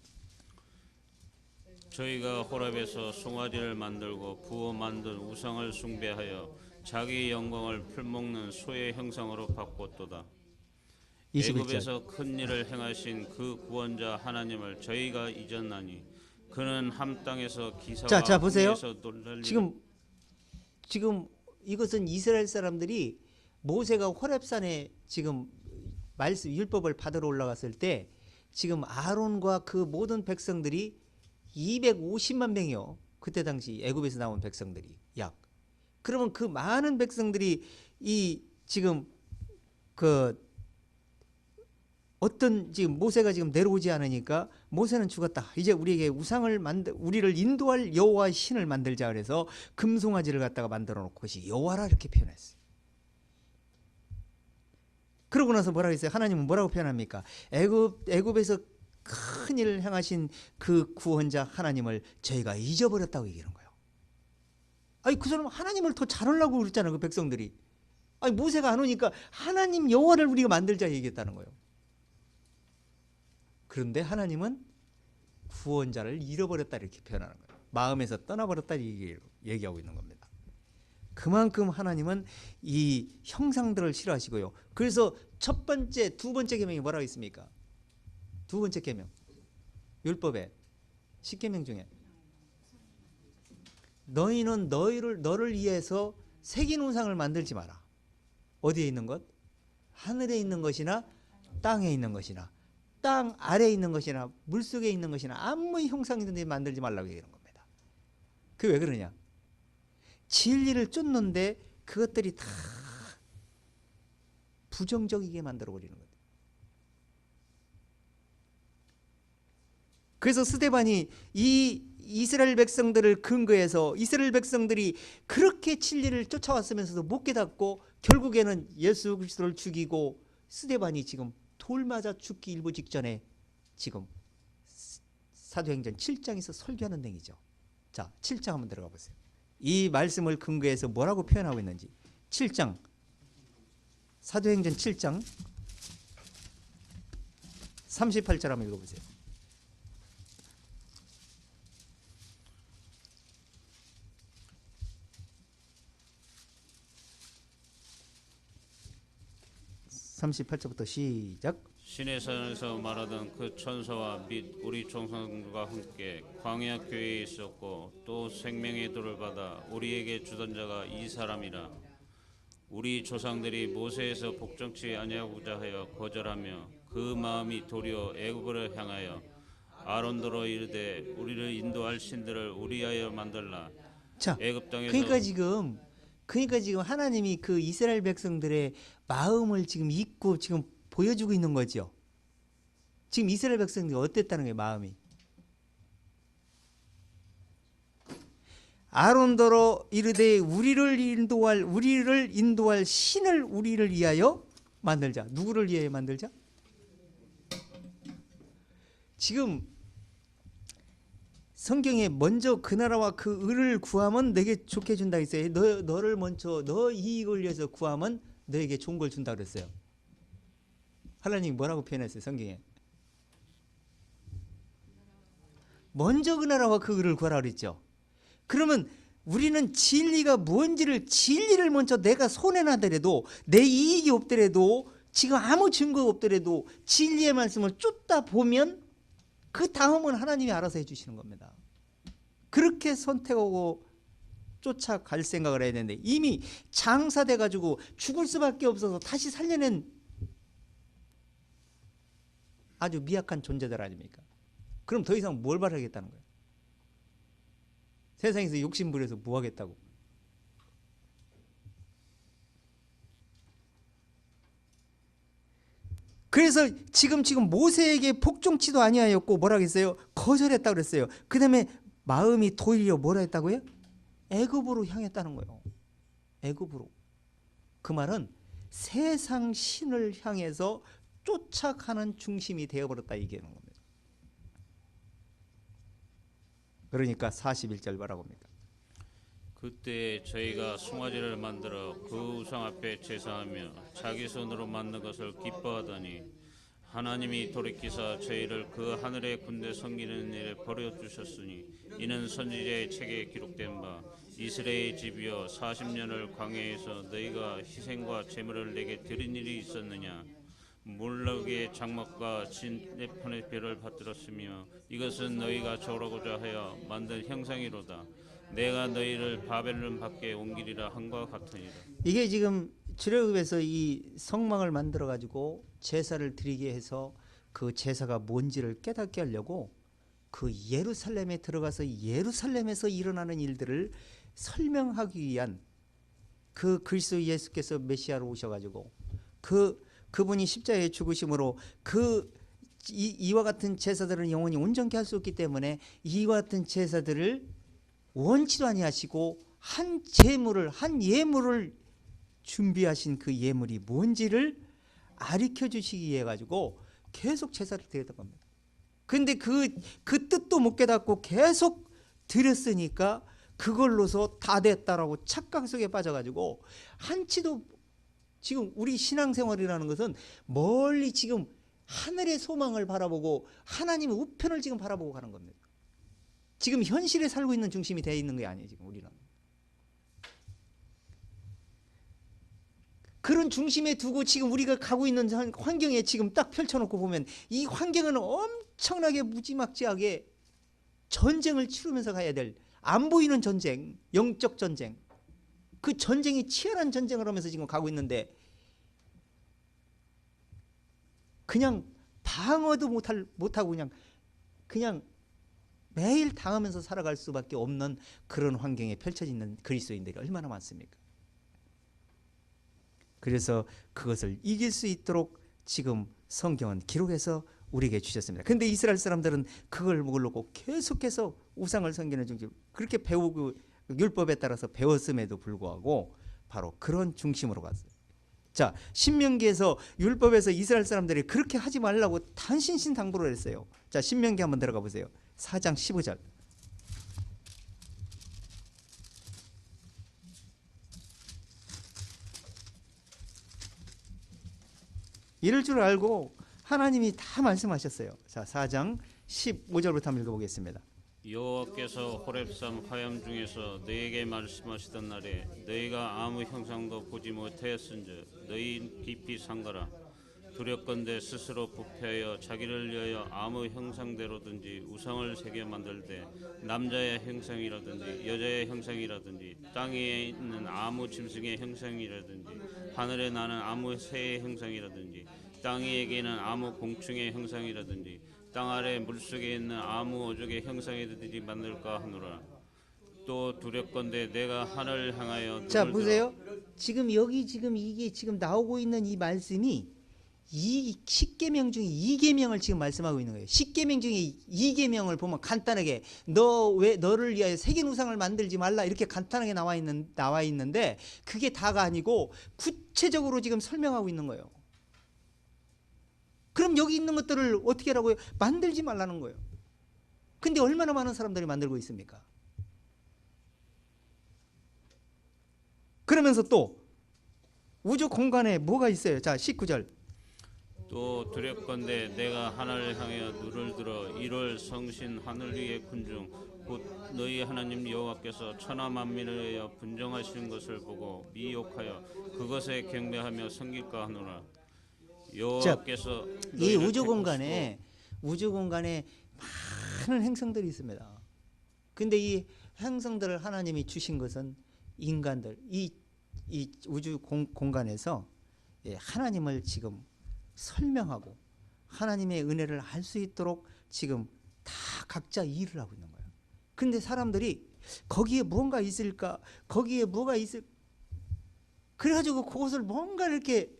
저희가 호렙에서 송아지를 만들고 부어 만든 우상을 숭배하여 자기 영광을 풀먹는 소의 형상으로 바꿨도다. 21절. 애굽에서 큰 일을 행하신 그 구원자 하나님을 저희가 잊었나니 그는 함 땅에서 기사와 자 보세요. 풍에서 놀랄 지금 이것은 이스라엘 사람들이 모세가 호렙산에 지금 말씀 율법을 받으러 올라갔을 때 지금 아론과 그 모든 백성들이 250만 명이요. 그때 당시 애굽에서 나온 백성들이 약. 그러면 그 많은 백성들이 이 지금 그 어떤 지금 모세가 지금 내려오지 않으니까 모세는 죽었다. 이제 우리에게 우리를 인도할 여호와 신을 만들자 그래서 금송아지를 갖다가 만들어 놓고 그것이 여호와라 이렇게 표현했어요. 그러고 나서 뭐라고 했어요? 하나님은 뭐라고 표현합니까? 애굽에서 큰 일을 행하신 그 구원자 하나님을 저희가 잊어버렸다고 얘기하는 거예요. 아니 그 사람 하나님을 더 잘 하려고 그랬잖아요. 그 백성들이. 아니 모세가 안 오니까 하나님 여호와를 우리가 만들자 얘기했다는 거예요. 그런데 하나님은 구원자를 잃어버렸다 이렇게 표현하는 거예요. 마음에서 떠나버렸다 얘기하고 있는 겁니다. 그만큼 하나님은 이 형상들을 싫어하시고요. 그래서 첫 번째, 두 번째 계명이 뭐라고 있습니까? 두 번째 계명 율법에 10계명 중에 너희는 너를 위해서 새긴 우상을 만들지 마라. 어디에 있는 것? 하늘에 있는 것이나 땅에 있는 것이나 땅 아래에 있는 것이나 물속에 있는 것이나 아무 형상이든지 만들지 말라고 얘기하는 겁니다. 그게 왜 그러냐? 진리를 쫓는데 그것들이 다 부정적이게 만들어 버리는 거예요. 그래서 스데반이 이 이스라엘 백성들을 근거해서 이스라엘 백성들이 그렇게 진리를 쫓아왔으면서도 못 깨닫고 결국에는 예수 그리스도를 죽이고 스데반이 지금 돌 맞아 죽기 일보 직전에 지금 사도행전 7장에서 설교하는 행이죠. 자, 7장 한번 들어가 보세요. 이 말씀을 근거해서 뭐라고 표현하고 있는지 7장 사도행전 7장 38절 한번 읽어보세요. (38절부터) 시작. 신의 산에서 말하던 그 천사와 및 우리 종성과 함께 광야 교회에 있었고 또 생명의 돌을 받아 우리에게 주던 자가 이 사람이라. 우리 조상들이 모세에서 복종치 아니하고자 하여 거절하며 그 마음이 도리어 애굽을 향하여 아론더러 이르되 우리를 인도할 신들을 우리하여 만들라. 자, 애굽 땅에서 그러니까 지금 하나님이 그 이스라엘 백성들의 마음을 지금 잊고 지금 보여주고 있는 거죠. 지금 이스라엘 백성들이 어땠다는 거예요, 마음이. 아론더러 이르되 우리를 인도할 신을 우리를 위하여 만들자. 누구를 위하여 만들자? 지금 성경에 먼저 그 나라와 그 의를 구하면 내게 좋게 준다 했어요. 너를 먼저 너 이익을 위해서 구하면 너에게 좋은 걸 준다 그랬어요. 하나님이 뭐라고 표현했어요, 성경에? 먼저 그 나라와 그 의를 구하라 그랬죠. 그러면 우리는 진리가 진리를 먼저 내가 손해나더라도 내 이익이 없더라도 지금 아무 증거가 없더라도 진리의 말씀을 쫓다 보면 그 다음은 하나님이 알아서 해주시는 겁니다. 그렇게 선택하고 쫓아갈 생각을 해야 되는데 이미 장사돼 가지고 죽을 수밖에 없어서 다시 살려낸 아주 미약한 존재들 아닙니까? 그럼 더 이상 뭘 바라겠다는 거예요? 세상에서 욕심 부려서 뭐 하겠다고? 그래서 지금 모세에게 복종치도 아니하였고 뭐라 그랬어요? 거절했다 그랬어요. 그 다음에 마음이 도리어 뭐라 했다고요? 애굽으로 향했다는 거예요. 애굽으로. 그 말은 세상 신을 향해서 쫓아가는 중심이 되어버렸다 얘기하는 겁니다. 그러니까 41절 뭐라고 합니까? 그때 저희가 송아지를 만들어 그 우상 앞에 제사하며 자기 손으로 만든 것을 기뻐하더니 하나님이 돌이키사 저희를 그 하늘의 군대 섬기는 일에 버려주셨으니 이는 선지자의 책에 기록된 바 이스라엘 집이여 40년을 광야에서 너희가 희생과 제물을 내게 드린 일이 있었느냐. 몰락의 장막과 진내판의 별을 받들었으며 이것은 너희가 저러고자 하여 만든 형상이로다. 내가 너희를 바벨론 밖에 옮기리라 한과 같으니라. 이게 지금 출애굽에서 이 성막을 만들어 가지고 제사를 드리게 해서 그 제사가 뭔지를 깨닫게 하려고 그 예루살렘에 들어가서 예루살렘에서 일어나는 일들을 설명하기 위한 그 그리스도 예수께서 메시아로 오셔가지고 그분이 십자가에 죽으심으로 이와 같은 제사들은 영원히 온전케 할 수 없기 때문에 이와 같은 제사들을 원치도 아니하시고 한 예물을 준비하신 그 예물이 뭔지를 가르쳐 주시기 위해 가지고 계속 제사를 드렸던 겁니다. 그런데 그 뜻도 못 깨닫고 계속 드렸으니까 그걸로서 다 됐다라고 착각 속에 빠져가지고 한치도 지금 우리 신앙생활이라는 것은 멀리 지금 하늘의 소망을 바라보고 하나님의 우편을 지금 바라보고 가는 겁니다. 지금 현실에 살고 있는 중심이 되어 있는 게 아니에요. 지금 우리는 그런 중심에 두고 지금 우리가 가고 있는 환경에 지금 딱 펼쳐놓고 보면 이 환경은 엄청나게 무지막지하게 전쟁을 치르면서 가야 될 안 보이는 전쟁, 영적 전쟁, 그 전쟁이 치열한 전쟁을 하면서 지금 가고 있는데 그냥 방어도 못하고 그냥 매일 당하면서 살아갈 수밖에 없는 그런 환경에 펼쳐지는 그리스도인들이 얼마나 많습니까? 그래서 그것을 이길 수 있도록 지금 성경은 기록해서 우리에게 주셨습니다. 근데 이스라엘 사람들은 그걸 모르고 계속해서 우상을 섬기는 중심, 그렇게 배우고 율법에 따라서 배웠음에도 불구하고 바로 그런 중심으로 갔어요. 자, 신명기에서 율법에서 이스라엘 사람들이 그렇게 하지 말라고 단신신당부를 했어요. 자, 신명기 한번 들어가 보세요. 4장 15절. 이럴 줄 알고 하나님이 다 말씀하셨어요. 자, 4장 15절부터 한번 읽어보겠습니다. 여호와께서 호렙산 화염 중에서 너희에게 말씀하시던 날에 너희가 아무 형상도 보지 못하였은즉 너희 깊이 상가라. 두렵건대 스스로 부패하여 자기를 위하여 아무 형상대로든지 우상을 새겨 만들되 남자의 형상이라든지 여자의 형상이라든지 땅에 있는 아무 짐승의 형상이라든지 하늘에 나는 아무 새의 형상이라든지 땅 위에 있는 아무 공충의 형상이라든지 땅 아래 물속에 있는 아무 어족의 형상이라든지 만들까 하노라. 또 두렵건대 내가 하늘을 향하여 자, 보세요. 지금 여기 지금 이게 지금 나오고 있는 이 말씀이 이 10계명 중에 2계명을 지금 말씀하고 있는 거예요. 10계명 중에 2계명을 보면 간단하게 너를 위하여 새긴 우상을 만들지 말라 이렇게 간단하게 나와 있는데 그게 다가 아니고 구체적으로 지금 설명하고 있는 거예요. 그럼 여기 있는 것들을 어떻게 하라고요? 만들지 말라는 거예요. 근데 얼마나 많은 사람들이 만들고 있습니까? 그러면서 또 우주 공간에 뭐가 있어요? 자, 19절. 또 두렵건대 내가 하늘을 향하여 눈을 들어 이를 성신 하늘 위의 군중 곧 너희 하나님 여호와께서 천하 만민을 위하여 분정하시는 것을 보고 미혹하여 그것에 경배하며 섬길까 하노라. 여호와께서 이 우주 공간에 많은 행성들이 있습니다. 근데 이 행성들을 하나님이 주신 것은 인간들, 이 우주 공간에서 하나님을 지금 설명하고 하나님의 은혜를 알 수 있도록 지금 다 각자 일을 하고 있는 거예요. 근데 사람들이 거기에 뭔가 있을까? 거기에 뭐가 있을? 그래가지고 그것을 뭔가 이렇게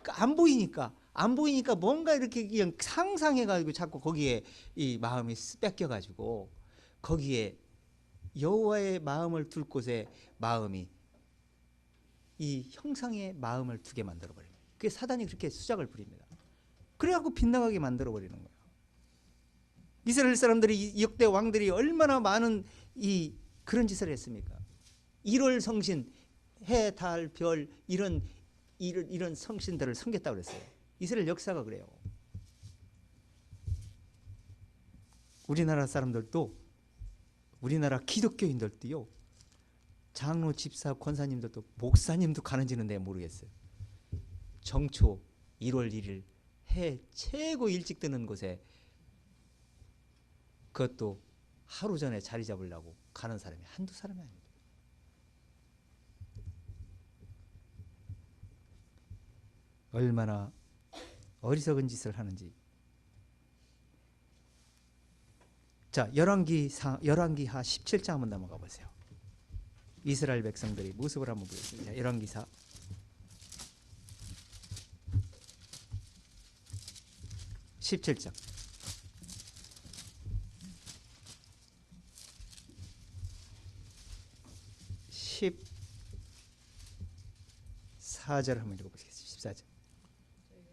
안 보이니까 뭔가 이렇게 그냥 상상해가지고 자꾸 거기에 이 마음이 뺏겨가지고 거기에 여호와의 마음을 둘 곳에 마음이 이 형상의 마음을 두게 만들어버려요. 그게 사단이 그렇게 수작을 부립니다. 그래갖고 빗나가게 만들어버리는 거예요. 이스라엘 사람들이 역대 왕들이 얼마나 많은 그런 짓을 했습니까? 1월 성신, 해, 달, 별 이런 성신들을 섬겼다고 그랬어요. 이스라엘 역사가 그래요. 우리나라 사람들도 우리나라 기독교인들도요. 장로, 집사, 권사님들도 목사님도 가는지는 내가 모르겠어요. 정초 1월 1일 해 최고 일찍 뜨는 곳에 그것도 하루 전에 자리 잡으려고 가는 사람이 한두 사람이 아닙니다. 얼마나 어리석은 짓을 하는지. 자, 열왕기하 17장 한번 넘어가 보세요. 이스라엘 백성들이 모습을 한번 보겠습니다. 열왕기사 17장 14절 한번 읽어보시겠습니다. 14절.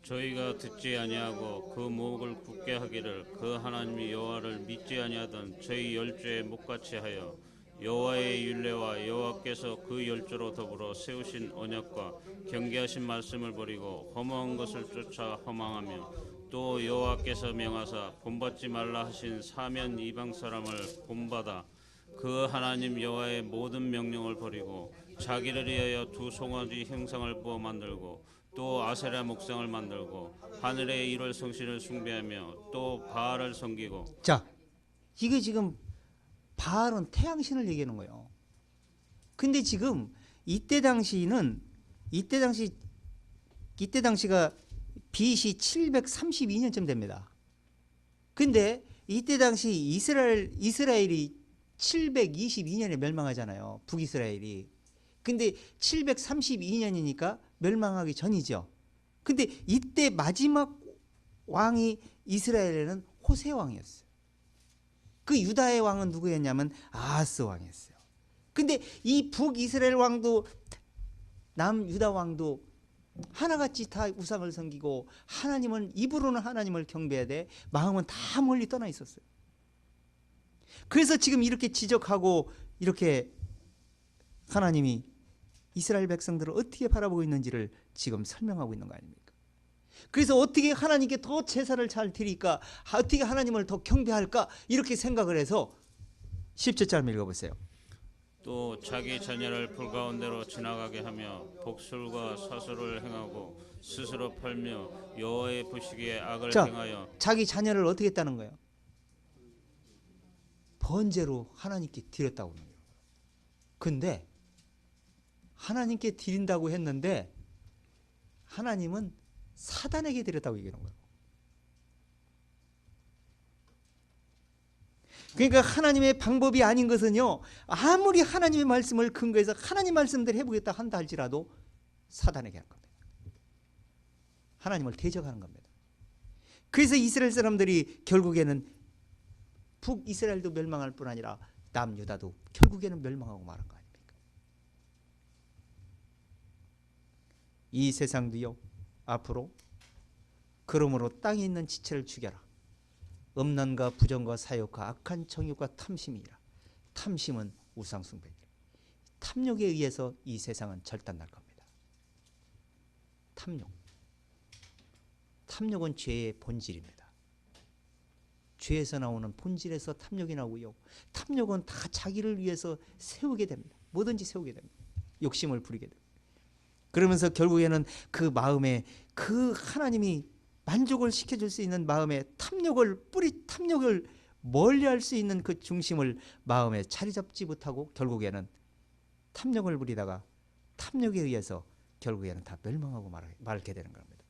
저희가 듣지 아니하고 그 목을 굳게 하기를 그 하나님 여호와를 믿지 아니하던 저희 열조의 목같이 하여 여호와의 율례와 여호와께서 그 열조로 더불어 세우신 언약과 경계하신 말씀을 버리고 허무한 것을 쫓아 허망하며 또 여호와께서 명하사 본받지 말라 하신 사면 이방 사람을 본받아 그 하나님 여호와의 모든 명령을 버리고 자기를 위하여 두 송아지 형상을 부어 만들고 또 아세라 목상을 만들고 하늘의 일월 성신을 숭배하며 또 바알을 섬기고. 자, 이게 지금 바알은 태양신을 얘기하는 거예요. 근데 지금 이때 당시가 BC 732년쯤 됩니다. 근데 이때 당시 이스라엘이 722년에 멸망하잖아요. 북이스라엘이. 근데 732년이니까 멸망하기 전이죠. 근데 이때 마지막 왕이 이스라엘에는 호세 왕이었어요. 그 유다의 왕은 누구였냐면 아하스 왕이었어요. 근데 이 북이스라엘 왕도 남유다 왕도 하나같이 다 우상을 섬기고 하나님은 입으로는 하나님을 경배해야 돼 마음은 다 멀리 떠나 있었어요. 그래서 지금 이렇게 지적하고 이렇게 하나님이 이스라엘 백성들을 어떻게 바라보고 있는지를 지금 설명하고 있는 거 아닙니까? 그래서 어떻게 하나님께 더 제사를 잘 드릴까, 어떻게 하나님을 더 경배할까 이렇게 생각을 해서 10절째 한번 읽어보세요. 또 자기 자녀를 불가운데로 지나가게 하며 복술과 사술을 행하고 스스로 팔며 여호와의 보시기에 악을 자, 행하여 자기 자녀를 어떻게 했다는 거예요? 번제로 하나님께 드렸다고 하는 거예요. 근데 하나님께 드린다고 했는데 하나님은 사단에게 드렸다고 얘기하는 거예요. 그러니까 하나님의 방법이 아닌 것은요, 아무리 하나님의 말씀을 근거해서 하나님 말씀대로 해보겠다 한다 할지라도 사단에게 한 겁니다. 하나님을 대적하는 겁니다. 그래서 이스라엘 사람들이 결국에는 북이스라엘도 멸망할 뿐 아니라 남유다도 결국에는 멸망하고 말한 거 아닙니까? 이 세상도요, 앞으로 그러므로 땅에 있는 지체를 죽여라. 음란과 부정과 사욕과 악한 정욕과 탐심이라. 탐심은 우상숭배이라. 탐욕에 의해서 이 세상은 절단날 겁니다. 탐욕. 탐욕은 죄의 본질입니다. 죄에서 나오는 본질에서 탐욕이 나오고요. 탐욕은 다 자기를 위해서 세우게 됩니다. 뭐든지 세우게 됩니다. 욕심을 부리게 됩니다. 그러면서 결국에는 그 마음에 그 하나님이 만족을 시켜줄 수 있는 마음에 탐욕을 멀리할 수 있는 그 중심을 마음에 자리 잡지 못하고 결국에는 탐욕을 부리다가 탐욕에 의해서 결국에는 다 멸망하고 말게 되는 겁니다.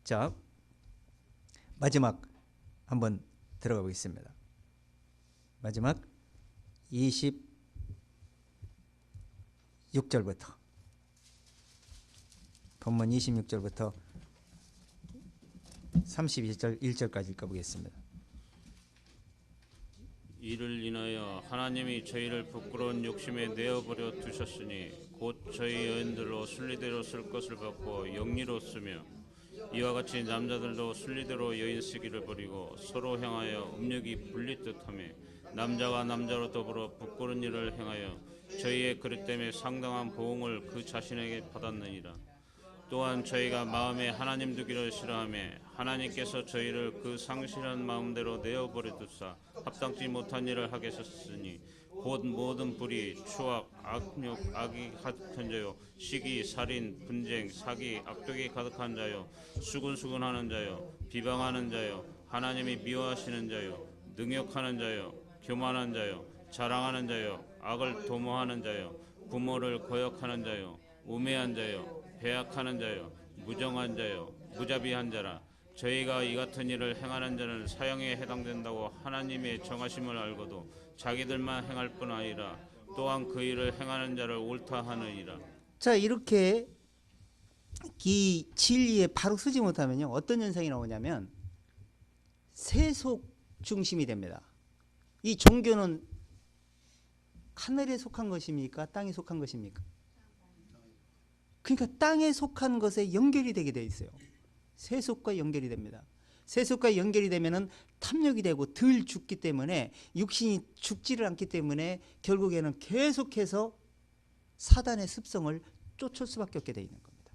자, 마지막 한번 들어가 보겠습니다. 마지막 26절부터 본문 26절부터 31절까지 읽어보겠습니다. 이를 인하여 하나님이 저희를 부끄러운 욕심에 내어버려 두셨으니 곧 저희 여인들로 순리대로 쓸 것을 받고 영리로 쓰며 이와 같이 남자들도 순리대로 여인 쓰기를 버리고 서로 향하여 음욕이 불릴 듯하며 남자가 남자로 더불어 부끄러운 일을 행하여 저희의 그릇 때문에 상당한 보응을 그 자신에게 받았느니라. 또한 저희가 마음에 하나님 두기를 싫어하며 하나님께서 저희를 그 상실한 마음대로 내어버려 두사 합당치 못한 일을 하게 하셨으니 곧 모든 불의, 추악, 악욕, 악이 가득한 자요 시기, 살인, 분쟁, 사기, 악독이 가득한 자요 수군수군하는 자요 비방하는 자요 하나님이 미워하시는 자요 능욕하는 자요 교만한 자요 자랑하는 자요 악을 도모하는 자요 부모를 거역하는 자요 우매한 자요 배약하는 자요 무정한 자요 무자비한 자라. 저희가 이 같은 일을 행하는 자는 사형에 해당된다고 하나님의 정하심을 알고도 자기들만 행할 뿐 아니라 또한 그 일을 행하는 자를 옳다 하느니라. 자, 이렇게 이 진리에 바로 서지 못하면요, 어떤 현상이 나오냐면 세속 중심이 됩니다. 이 종교는 하늘에 속한 것입니까? 땅에 속한 것입니까? 그러니까 땅에 속한 것에 연결이 되게 돼 있어요. 세속과 연결이 됩니다. 세속과 연결이 되면은 탐욕이 되고 덜 죽기 때문에 육신이 죽지를 않기 때문에 결국에는 계속해서 사단의 습성을 쫓을 수밖에 없게 돼 있는 겁니다.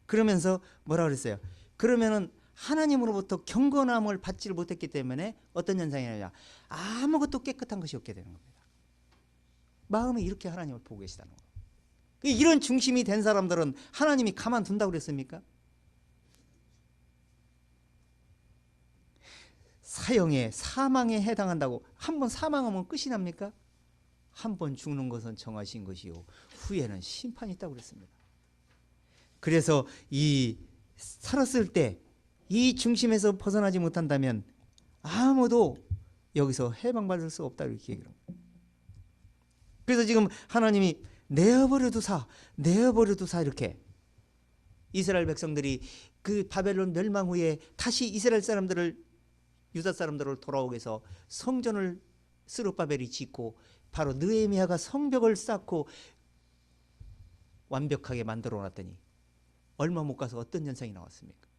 그러면서 뭐라 그랬어요? 그러면은 하나님으로부터 경건함을 받지를 못했기 때문에 어떤 현상이 나냐? 아무것도 깨끗한 것이 없게 되는 겁니다. 마음에 이렇게 하나님을 보고 계시다는 거예요. 이런 중심이 된 사람들은 하나님이 가만둔다고 그랬습니까? 사형에 사망에 해당한다고 한 번 사망하면 끝이 납니까? 한 번 죽는 것은 정하신 것이요 후에는 심판이 있다고 그랬습니다. 그래서 이 살았을 때 이 중심에서 벗어나지 못한다면 아무도 여기서 해방받을 수 없다 이렇게 얘기를 합니다. 그래서 지금 하나님이 내어버려두사 이렇게 이스라엘 백성들이 그 바벨론 멸망 후에 다시 이스라엘 사람들을 유다 사람들을 돌아오게 해서 성전을 스룹바벨이 짓고 바로 느헤미야가 성벽을 쌓고 완벽하게 만들어 놨더니 얼마 못 가서 어떤 현상이 나왔습니까?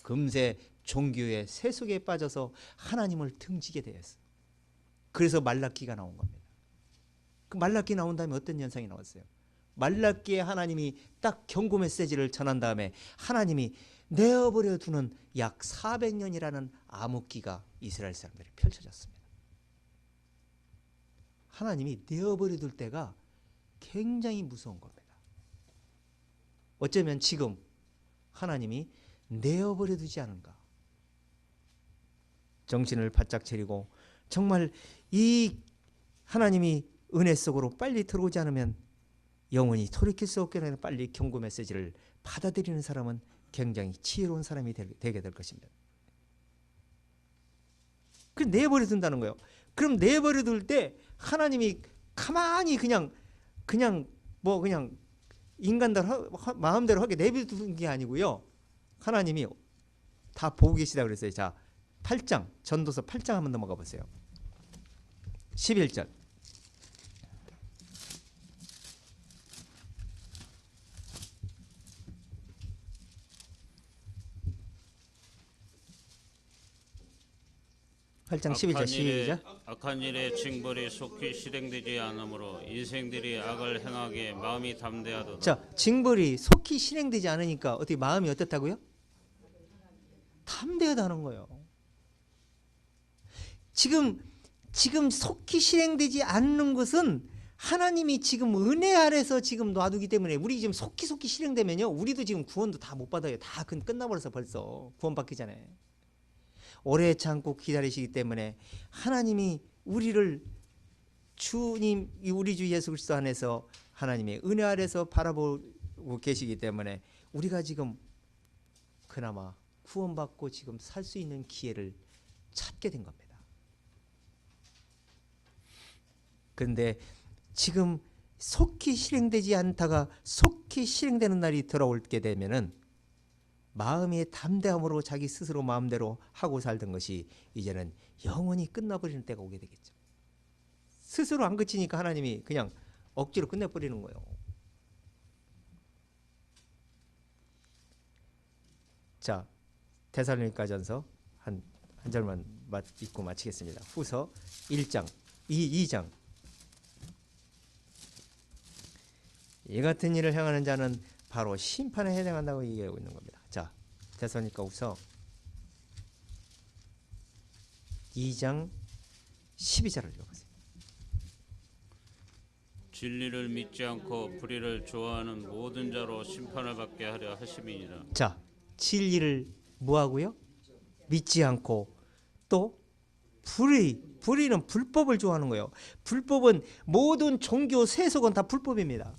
금세 종교의 세속에 빠져서 하나님을 등지게 되었어요. 그래서 말라기가 나온 겁니다. 그 말라기 나온 다음에 어떤 현상이 나왔어요? 말라기에 하나님이 딱 경고 메시지를 전한 다음에 하나님이 내어버려 두는 약 400년이라는 암흑기가 이스라엘 사람들이 펼쳐졌습니다. 하나님이 내어버려 둘 때가 굉장히 무서운 겁니다. 어쩌면 지금 하나님이 내어버려 두지 않은가. 정신을 바짝 차리고 정말 이 하나님이 은혜 속으로 빨리 들어오지 않으면 영원히 돌이킬 수 없게 되는 빨리 경고 메시지를 받아들이는 사람은 굉장히 지혜로운 사람이 되게 될 것입니다. 그 내버려 둔다는 거예요. 그럼 내버려 둘 때 하나님이 가만히 그냥 인간들 마음대로 하게 내버려 두는 게 아니고요. 하나님이 다 보고 계시다 그랬어요. 자, 8장 전도서 8장 한번 넘어가 보세요. 11절. 팔장 12절 시작. 악한 일의 징벌이 속히 실행되지 않으므로 인생들이 악을 행하기에 마음이 담대하도다. 자, 징벌이 속히 실행되지 않으니까 어떻게 마음이 어떻다고요? 담대하다는 거예요. 지금 속히 실행되지 않는 것은 하나님이 지금 은혜 아래서 지금 놔두기 때문에 우리 지금 속히 실행되면요, 우리도 지금 구원도 다 못 받아요. 다 끝나버려서 벌써 구원받기 전에. 오래 참고 기다리시기 때문에 하나님이 우리를 주님 우리 주 예수 그리스도 안에서 하나님의 은혜 아래서 바라보고 계시기 때문에 우리가 지금 그나마 구원받고 지금 살 수 있는 기회를 찾게 된 겁니다. 그런데 지금 속히 실행되지 않다가 속히 실행되는 날이 돌아오게 되면은 마음의 담대함으로 자기 스스로 마음대로 하고 살던 것이 이제는 영원히 끝나버리는 때가 오게 되겠죠. 스스로 안 그치니까 하나님이 그냥 억지로 끝내버리는 거예요. 자, 데살로니가전서 한 절만 읽고 마치겠습니다. 후서 1장, 2장. 이 같은 일을 행하는 자는 바로 심판에 해당한다고 얘기하고 있는 겁니다. 자, 데살로니가후서 2장 12절을 읽어보세요. 진리를 믿지 않고 불의를 좋아하는 모든 자로 심판을 받게 하려 하심이니라. 자, 진리를 뭐하고요? 믿지 않고 또 불의는 불법을 좋아하는 거예요. 불법은 모든 종교 세속은 다 불법입니다.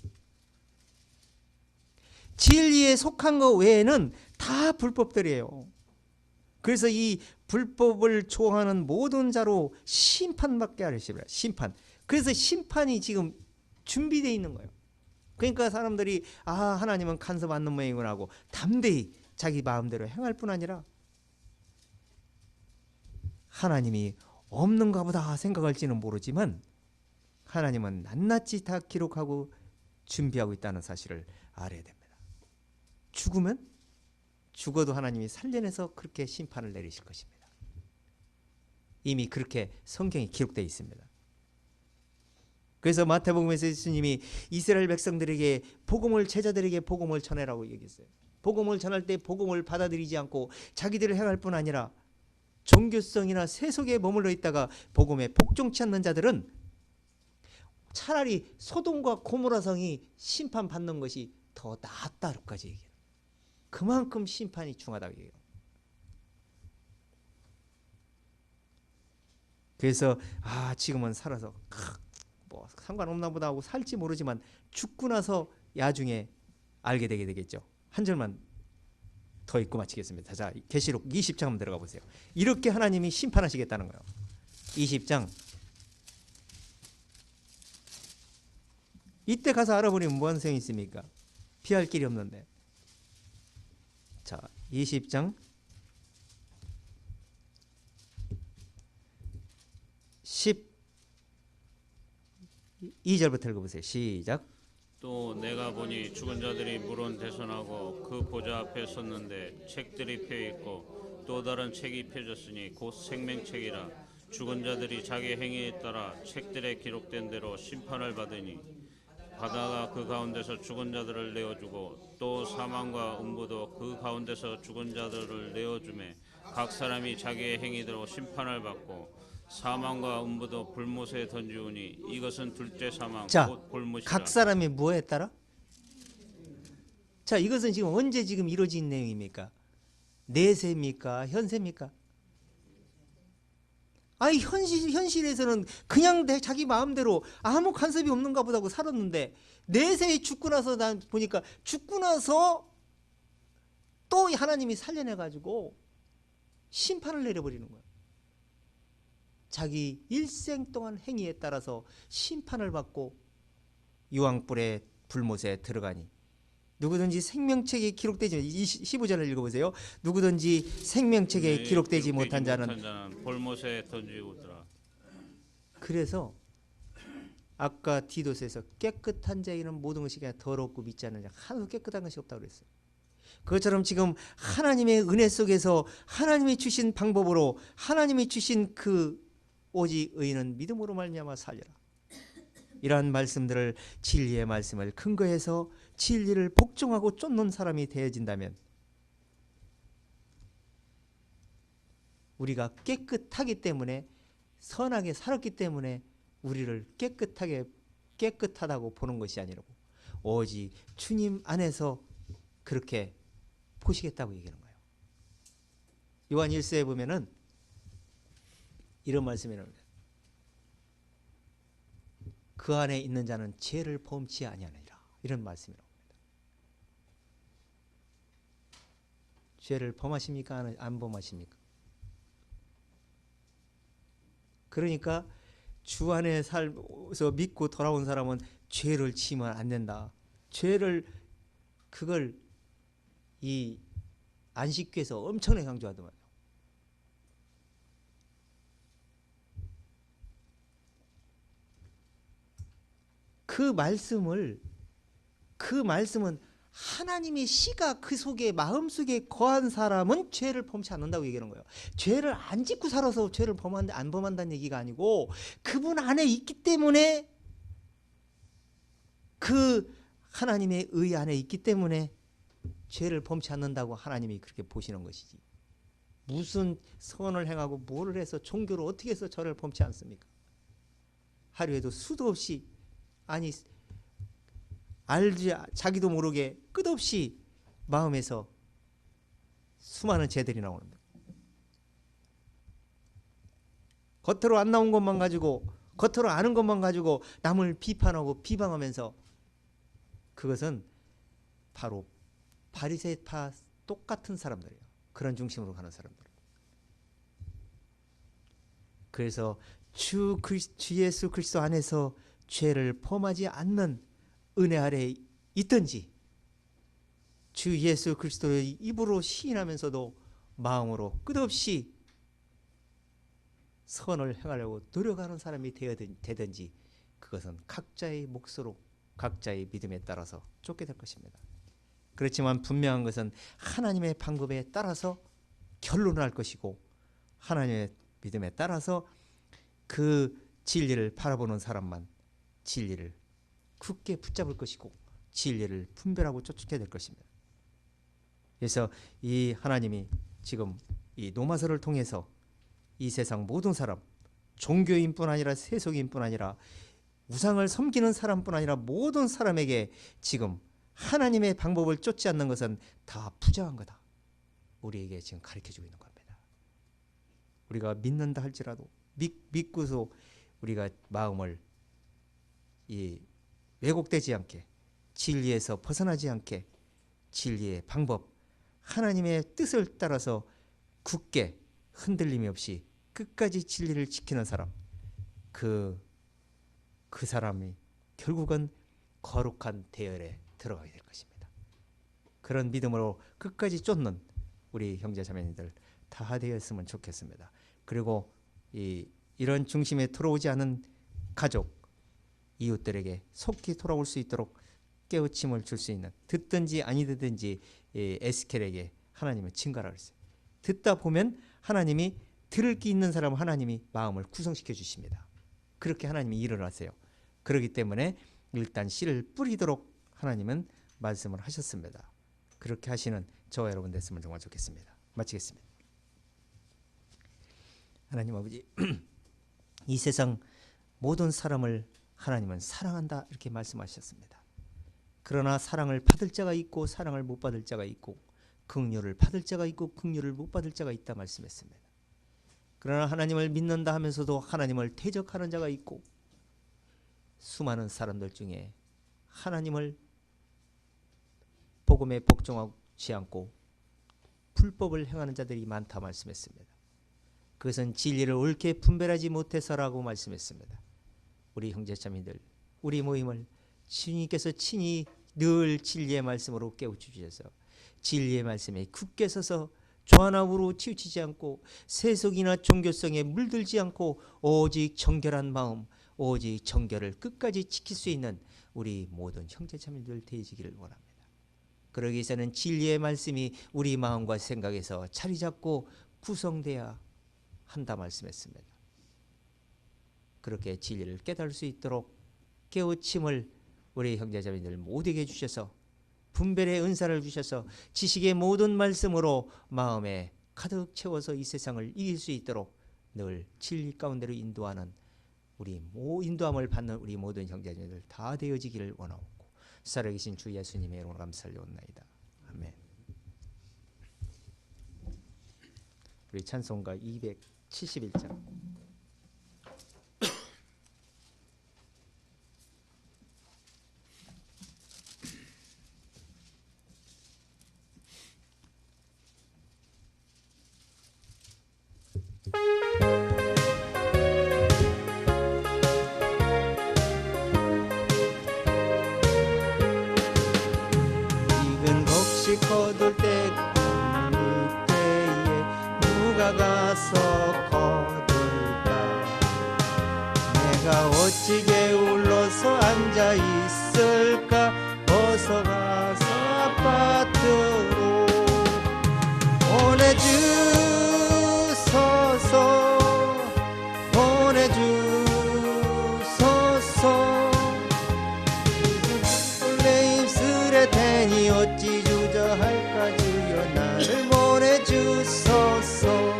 진리에 속한 것 외에는 다 불법들이에요. 그래서 이 불법을 좋아하는 모든 자로 심판받게 하시라. 심판. 그래서 심판이 지금 준비되어 있는 거예요. 그러니까 사람들이 하나님은 간섭 않는 모양이구나 하고 담대히 자기 마음대로 행할 뿐 아니라 하나님이 없는가 보다 생각할지는 모르지만 하나님은 낱낱이 다 기록하고 준비하고 있다는 사실을 알아야 됩니다. 죽으면 죽어도 하나님이 살려내서 그렇게 심판을 내리실 것입니다. 이미 그렇게 성경에 기록되어 있습니다. 그래서 마태복음에서 예수님이 이스라엘 백성들에게 제자들에게 복음을 전해라고 얘기했어요. 복음을 전할 때 복음을 받아들이지 않고 자기들을 행할 뿐 아니라 종교성이나 세속에 머물러 있다가 복음에 복종치 않는 자들은 차라리 소돔과 고모라 성이 심판받는 것이 더 낫다고까지 얘기해요. 그만큼 심판이 중하다고 얘기해요. 그래서 지금은 살아서 뭐 상관없나 보다 하고 살지 모르지만 죽고 나서 야중에 알게 되게 되겠죠. 한 절만 더 읽고 마치겠습니다. 자, 계시록 20장 한번 들어가 보세요. 이렇게 하나님이 심판하시겠다는 거예요. 20장. 이때 가서 알아보니 무한 소용이 있습니까? 피할 길이 없는데. 자, 20장 12절부터 읽어보세요. 시작. 또 내가 보니 죽은 자들이 물은 대선하고 그 보좌 앞에 섰는데 책들이 펴 있고 또 다른 책이 펴졌으니 곧 생명책이라. 죽은 자들이 자기 행위에 따라 책들에 기록된 대로 심판을 받으니 바다가 그 가운데서 죽은 자들을 내어주고 또 사망과 음부도 그 가운데서 죽은 자들을 내어주매 각 사람이 자기의 행위대로 심판을 받고 사망과 음부도 불못에 던지우니 이것은 둘째 사망 자, 곧 불못이라. 각 사람이 뭐에 따라? 자, 이것은 지금 언제 지금 이루어진 내용입니까? 내세입니까? 현세입니까? 아니, 현실에서는 그냥 자기 마음대로 아무 간섭이 없는가 보다 하고 살았는데 내세에 죽고 나서 난 보니까 죽고 나서 또 하나님이 살려내가지고 심판을 내려버리는 거예요. 자기 일생 동안 행위에 따라서 심판을 받고 유황불의 불못에 들어가니 누구든지 생명책에 기록되지 15절을 읽어보세요. 누구든지 생명책에 기록되지 못한 자는 불못에 던지우더라. 그래서 아까 디도스에서 깨끗한 자에게는 모든 것이 그냥 더럽고 믿지 않는 자 하나도 깨끗한 것이 없다고 그랬어요. 그것처럼 지금 하나님의 은혜 속에서 하나님이 주신 방법으로 하나님이 주신 그 오직 의인은 믿음으로 말미암아 살리라. 이러한 말씀들을 진리의 말씀을 근거해서 진리를 복종하고 쫓는 사람이 되어진다면 우리가 깨끗하기 때문에 선하게 살았기 때문에 우리를 깨끗하다고 보는 것이 아니라고 오직 주님 안에서 그렇게 보시겠다고 얘기하는 거예요. 요한 1서에 보면은 이런 말씀이 나옵니다. 그 안에 있는 자는 죄를 범치 아니하느니라. 이런 말씀이 나옵니다. 죄를 범하십니까? 안 범하십니까? 그러니까 주 안에 살면서 믿고 돌아온 사람은 죄를 지으면 안 된다. 그걸 이 안식교에서 엄청나게 강조하더만. 그 말씀은 하나님의 씨가 그 속에 마음속에 거한 사람은 죄를 범치 않는다고 얘기하는 거예요. 죄를 안 짓고 살아서 죄를 안 범한다는 얘기가 아니고 그분 안에 있기 때문에 그 하나님의 의 안에 있기 때문에 죄를 범치 않는다고 하나님이 그렇게 보시는 것이지. 무슨 선을 행하고 뭐를 해서 종교를 어떻게 해서 저를 범치 않습니까? 하루에도 수도 없이 아니 알지 자기도 모르게 끝없이 마음에서 수많은 죄들이 나오는 거예요. 겉으로 안 나온 것만 가지고 겉으로 아는 것만 가지고 남을 비판하고 비방하면서 그것은 바로 바리새파 똑같은 사람들이에요. 그런 중심으로 가는 사람들. 그래서 주 예수 그리스도 안에서 죄를 범하지 않는 은혜 아래에 있든지 주 예수 그리스도의 입으로 시인하면서도 마음으로 끝없이 선을 행하려고 노력하는 사람이 되든지 그것은 각자의 몫으로 각자의 믿음에 따라서 쫓게 될 것입니다. 그렇지만 분명한 것은 하나님의 방법에 따라서 결론을 할 것이고 하나님의 믿음에 따라서 그 진리를 바라보는 사람만 진리를 굳게 붙잡을 것이고 진리를 분별하고 쫓게 될 것입니다. 그래서 이 하나님이 지금 이 노마서를 통해서 이 세상 모든 사람, 종교인뿐 아니라 세속인뿐 아니라 우상을 섬기는 사람뿐 아니라 모든 사람에게 지금 하나님의 방법을 쫓지 않는 것은 다 부정한 거다. 우리에게 지금 가르쳐주고 있는 겁니다. 우리가 믿는다 할지라도 믿고서 우리가 마음을 이 왜곡되지 않게 진리에서 벗어나지 않게 진리의 방법 하나님의 뜻을 따라서 굳게 흔들림이 없이 끝까지 진리를 지키는 사람, 그 사람이 결국은 거룩한 대열에 들어가게 될 것입니다. 그런 믿음으로 끝까지 쫓는 우리 형제 자매님들 다 되었으면 좋겠습니다. 그리고 이런 중심에 들어오지 않은 가족, 이웃들에게 속히 돌아올 수 있도록 깨우침을 줄 수 있는, 듣든지 아니 듣든지 에스겔에게 하나님은 증가를 했어요. 듣다 보면 하나님이 들을 게 있는 사람은 하나님이 마음을 구성시켜 주십니다. 그렇게 하나님이 일을 하세요. 그렇기 때문에 일단 씨를 뿌리도록 하나님은 말씀을 하셨습니다. 그렇게 하시는 저와 여러분 됐으면 정말 좋겠습니다. 마치겠습니다. 하나님 아버지, 이 세상 모든 사람을 하나님은 사랑한다 이렇게 말씀하셨습니다. 그러나 사랑을 받을 자가 있고 사랑을 못 받을 자가 있고, 긍휼을 받을 자가 있고 긍휼을 못 받을 자가 있다 말씀했습니다. 그러나 하나님을 믿는다 하면서도 하나님을 대적하는 자가 있고, 수많은 사람들 중에 하나님을 복음에 복종하지 않고 불법을 행하는 자들이 많다 말씀했습니다. 그것은 진리를 옳게 분별하지 못해서라고 말씀했습니다. 우리 형제자매들, 우리 모임을 주님께서 친히 늘 진리의 말씀으로 깨우쳐주셔서 진리의 말씀에 굳게 서서 조화나무로 치우치지 않고 세속이나 종교성에 물들지 않고 오직 정결한 마음, 오직 정결을 끝까지 지킬 수 있는 우리 모든 형제자매들 되시기를 원합니다. 그러기 위해서는 진리의 말씀이 우리 마음과 생각에서 자리 잡고 구성돼야 한다 말씀했습니다. 그렇게 진리를 깨달을 수 있도록 깨우침을 우리 형제자매들 모두에게 주셔서 분별의 은사를 주셔서 지식의 모든 말씀으로 마음에 가득 채워서 이 세상을 이길 수 있도록 늘 진리 가운데로 인도하는 인도함을 받는 우리 모든 형제자매들 다 되어지기를 원하옵고, 살아계신 주 예수님의 이름으로 감사드리옵나이다. 아멘. 우리 찬송가 271장. 익은 곡식 거둘 때에 누가 가서 거둘까? 내가 어찌 게을러서 앉아 있을까? 어서 가서 아파트로 보내주소서, 보내주소서. 내 입술에 대니 어찌 주저할까? 주여 나를 보내주소서.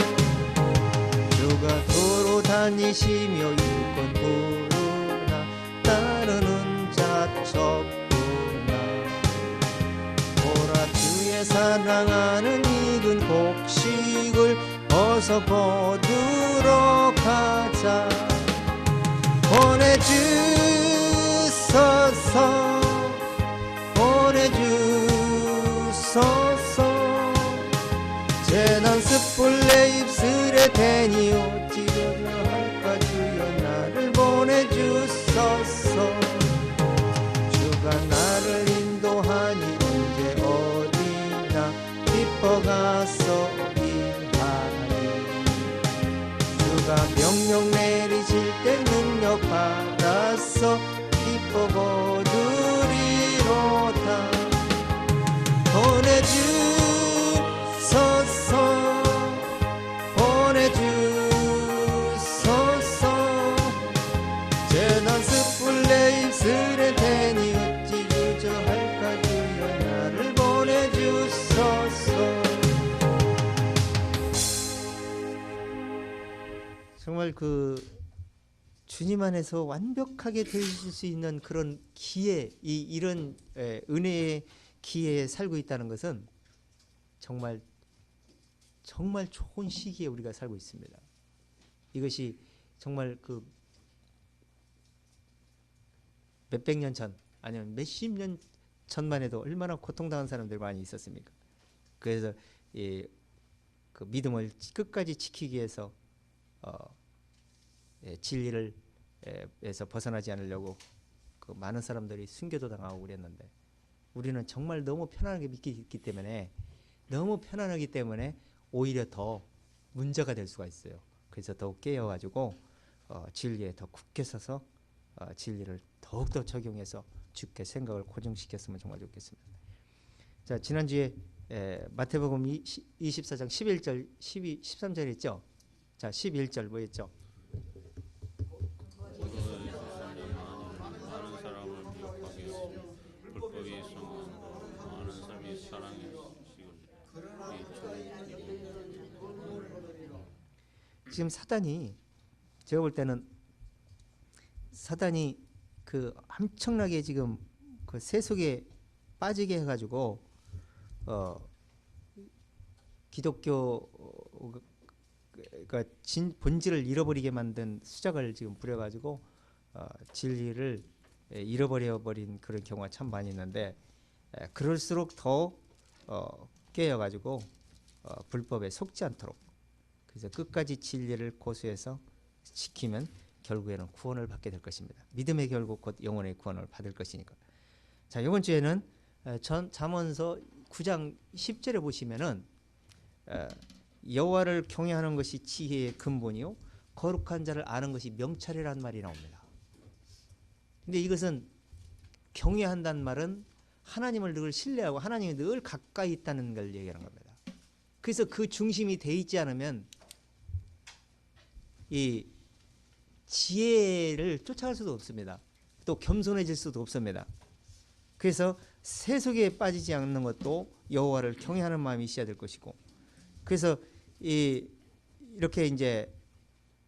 주가 도로 다니시며 일꾼 부르나 따르는 자척구나. 보라 주의 사랑하는 익은 곡식을 어서 거두러 가자. 보내주소서, 보내주소서. 재난 숯불 내 입술에 대니 어찌 저저할까? 주여 나를 보내주소서. 주가 나를 인도하니 언제 어디나 기뻐가서 일하니. 주가 명령 내리실 때 능력 받아서 기뻐 거두리로다. 보내주소서, 보내주소서. 재난 숯불 내 입술에 대니 어찌 주저할까? 주여 나를 보내주소서. 정말 주님 안에서 완벽하게 되실 수 있는 그런 기회, 이런 은혜의 기회에 살고 있다는 것은 정말 좋은 시기에 우리가 살고 있습니다. 이것이 정말 몇백 년 전, 아니면 몇십 년 전만 해도 얼마나 고통당한 사람들이 많이 있었습니까? 그래서 그 믿음을 끝까지 지키기 위해서 진리를 에서 벗어나지 않으려고 그 많은 사람들이 순교도 당하고 그랬는데 우리는 정말 너무 편안하게 믿기 때문에 너무 편안하기 때문에 오히려 더 문제가 될 수가 있어요. 그래서 더욱 깨어가지고 진리에 더 굳게 서서 진리를 더욱더 적용해서 주께 생각을 고정시켰으면 정말 좋겠습니다. 자, 지난주에 마태복음 24장 11절, 12, 13절 했죠? 자, 11절 뭐였죠? 많은 사람을 미혹하게 했으며 불법이 성한 많은 사람이 사랑에 지금 사단이 제가 볼 때는 사단이 그 엄청나게 지금 그 세속에 빠지게 해가지고 기독교 그러니까 본질을 잃어버리게 만든 수작을 지금 부려가지고 진리를 잃어버려 버린 그런 경우가 참 많이 있는데 그럴수록 더 깨어가지고 불법에 속지 않도록 그래서 끝까지 진리를 고수해서 지키면 결국에는 구원을 받게 될 것입니다. 믿음의 결국 곧 영혼의 구원을 받을 것이니까. 자, 이번 주에는 잠언서 9장 10절에 보시면은 여호와를 경외하는 것이 지혜의 근본이요 거룩한 자를 아는 것이 명찰이라는 말이 나옵니다. 근데 이것은 경외한다는 말은 하나님을 늘 신뢰하고 하나님이 늘 가까이 있다는 걸 얘기하는 겁니다. 그래서 그 중심이 돼 있지 않으면 이 지혜를 쫓아갈 수도 없습니다. 또 겸손해질 수도 없습니다. 그래서 세속에 빠지지 않는 것도 여호와를 경외하는 마음이 있어야 될 것이고, 그래서 이렇게 이제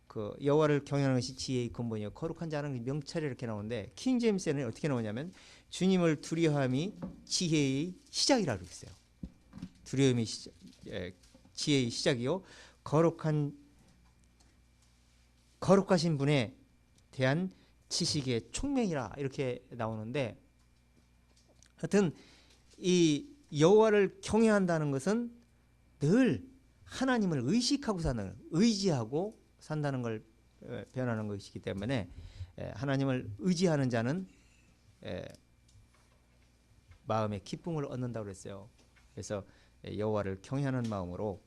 그 여호와를 경외하는 것이 지혜의 근본이요 거룩한 자는 명찰이 이렇게 나오는데 킹 제임스에는 어떻게 나오냐면 주님을 두려워함이 지혜의 시작이라고 했어요. 두려움이 지혜의 시작이요 거룩하신 분에 대한 지식의 총명이라 이렇게 나오는데, 하여튼 이 여호와를 경외한다는 것은 늘 하나님을 의식하고 사는, 의지하고 산다는 걸 표현하는 것이기 때문에 하나님을 의지하는 자는 마음의 기쁨을 얻는다고 그랬어요. 그래서 여호와를 경외하는 마음으로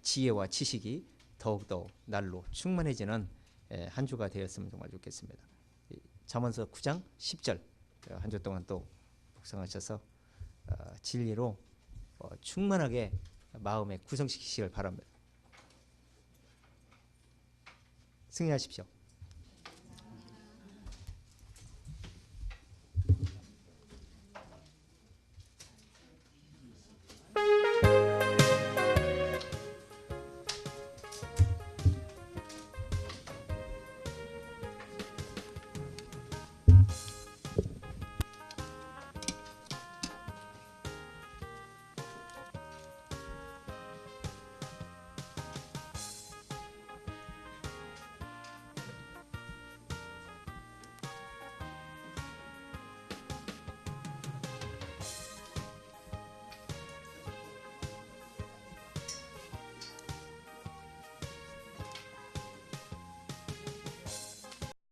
지혜와 지식이 더욱더 날로 충만해지는 한 주가 되었으면 정말 좋겠습니다. 잠언서 9장 10절 한 주 동안 또 묵상하셔서 진리로 충만하게 마음에 구성시키시길 바랍니다. 승리하십시오.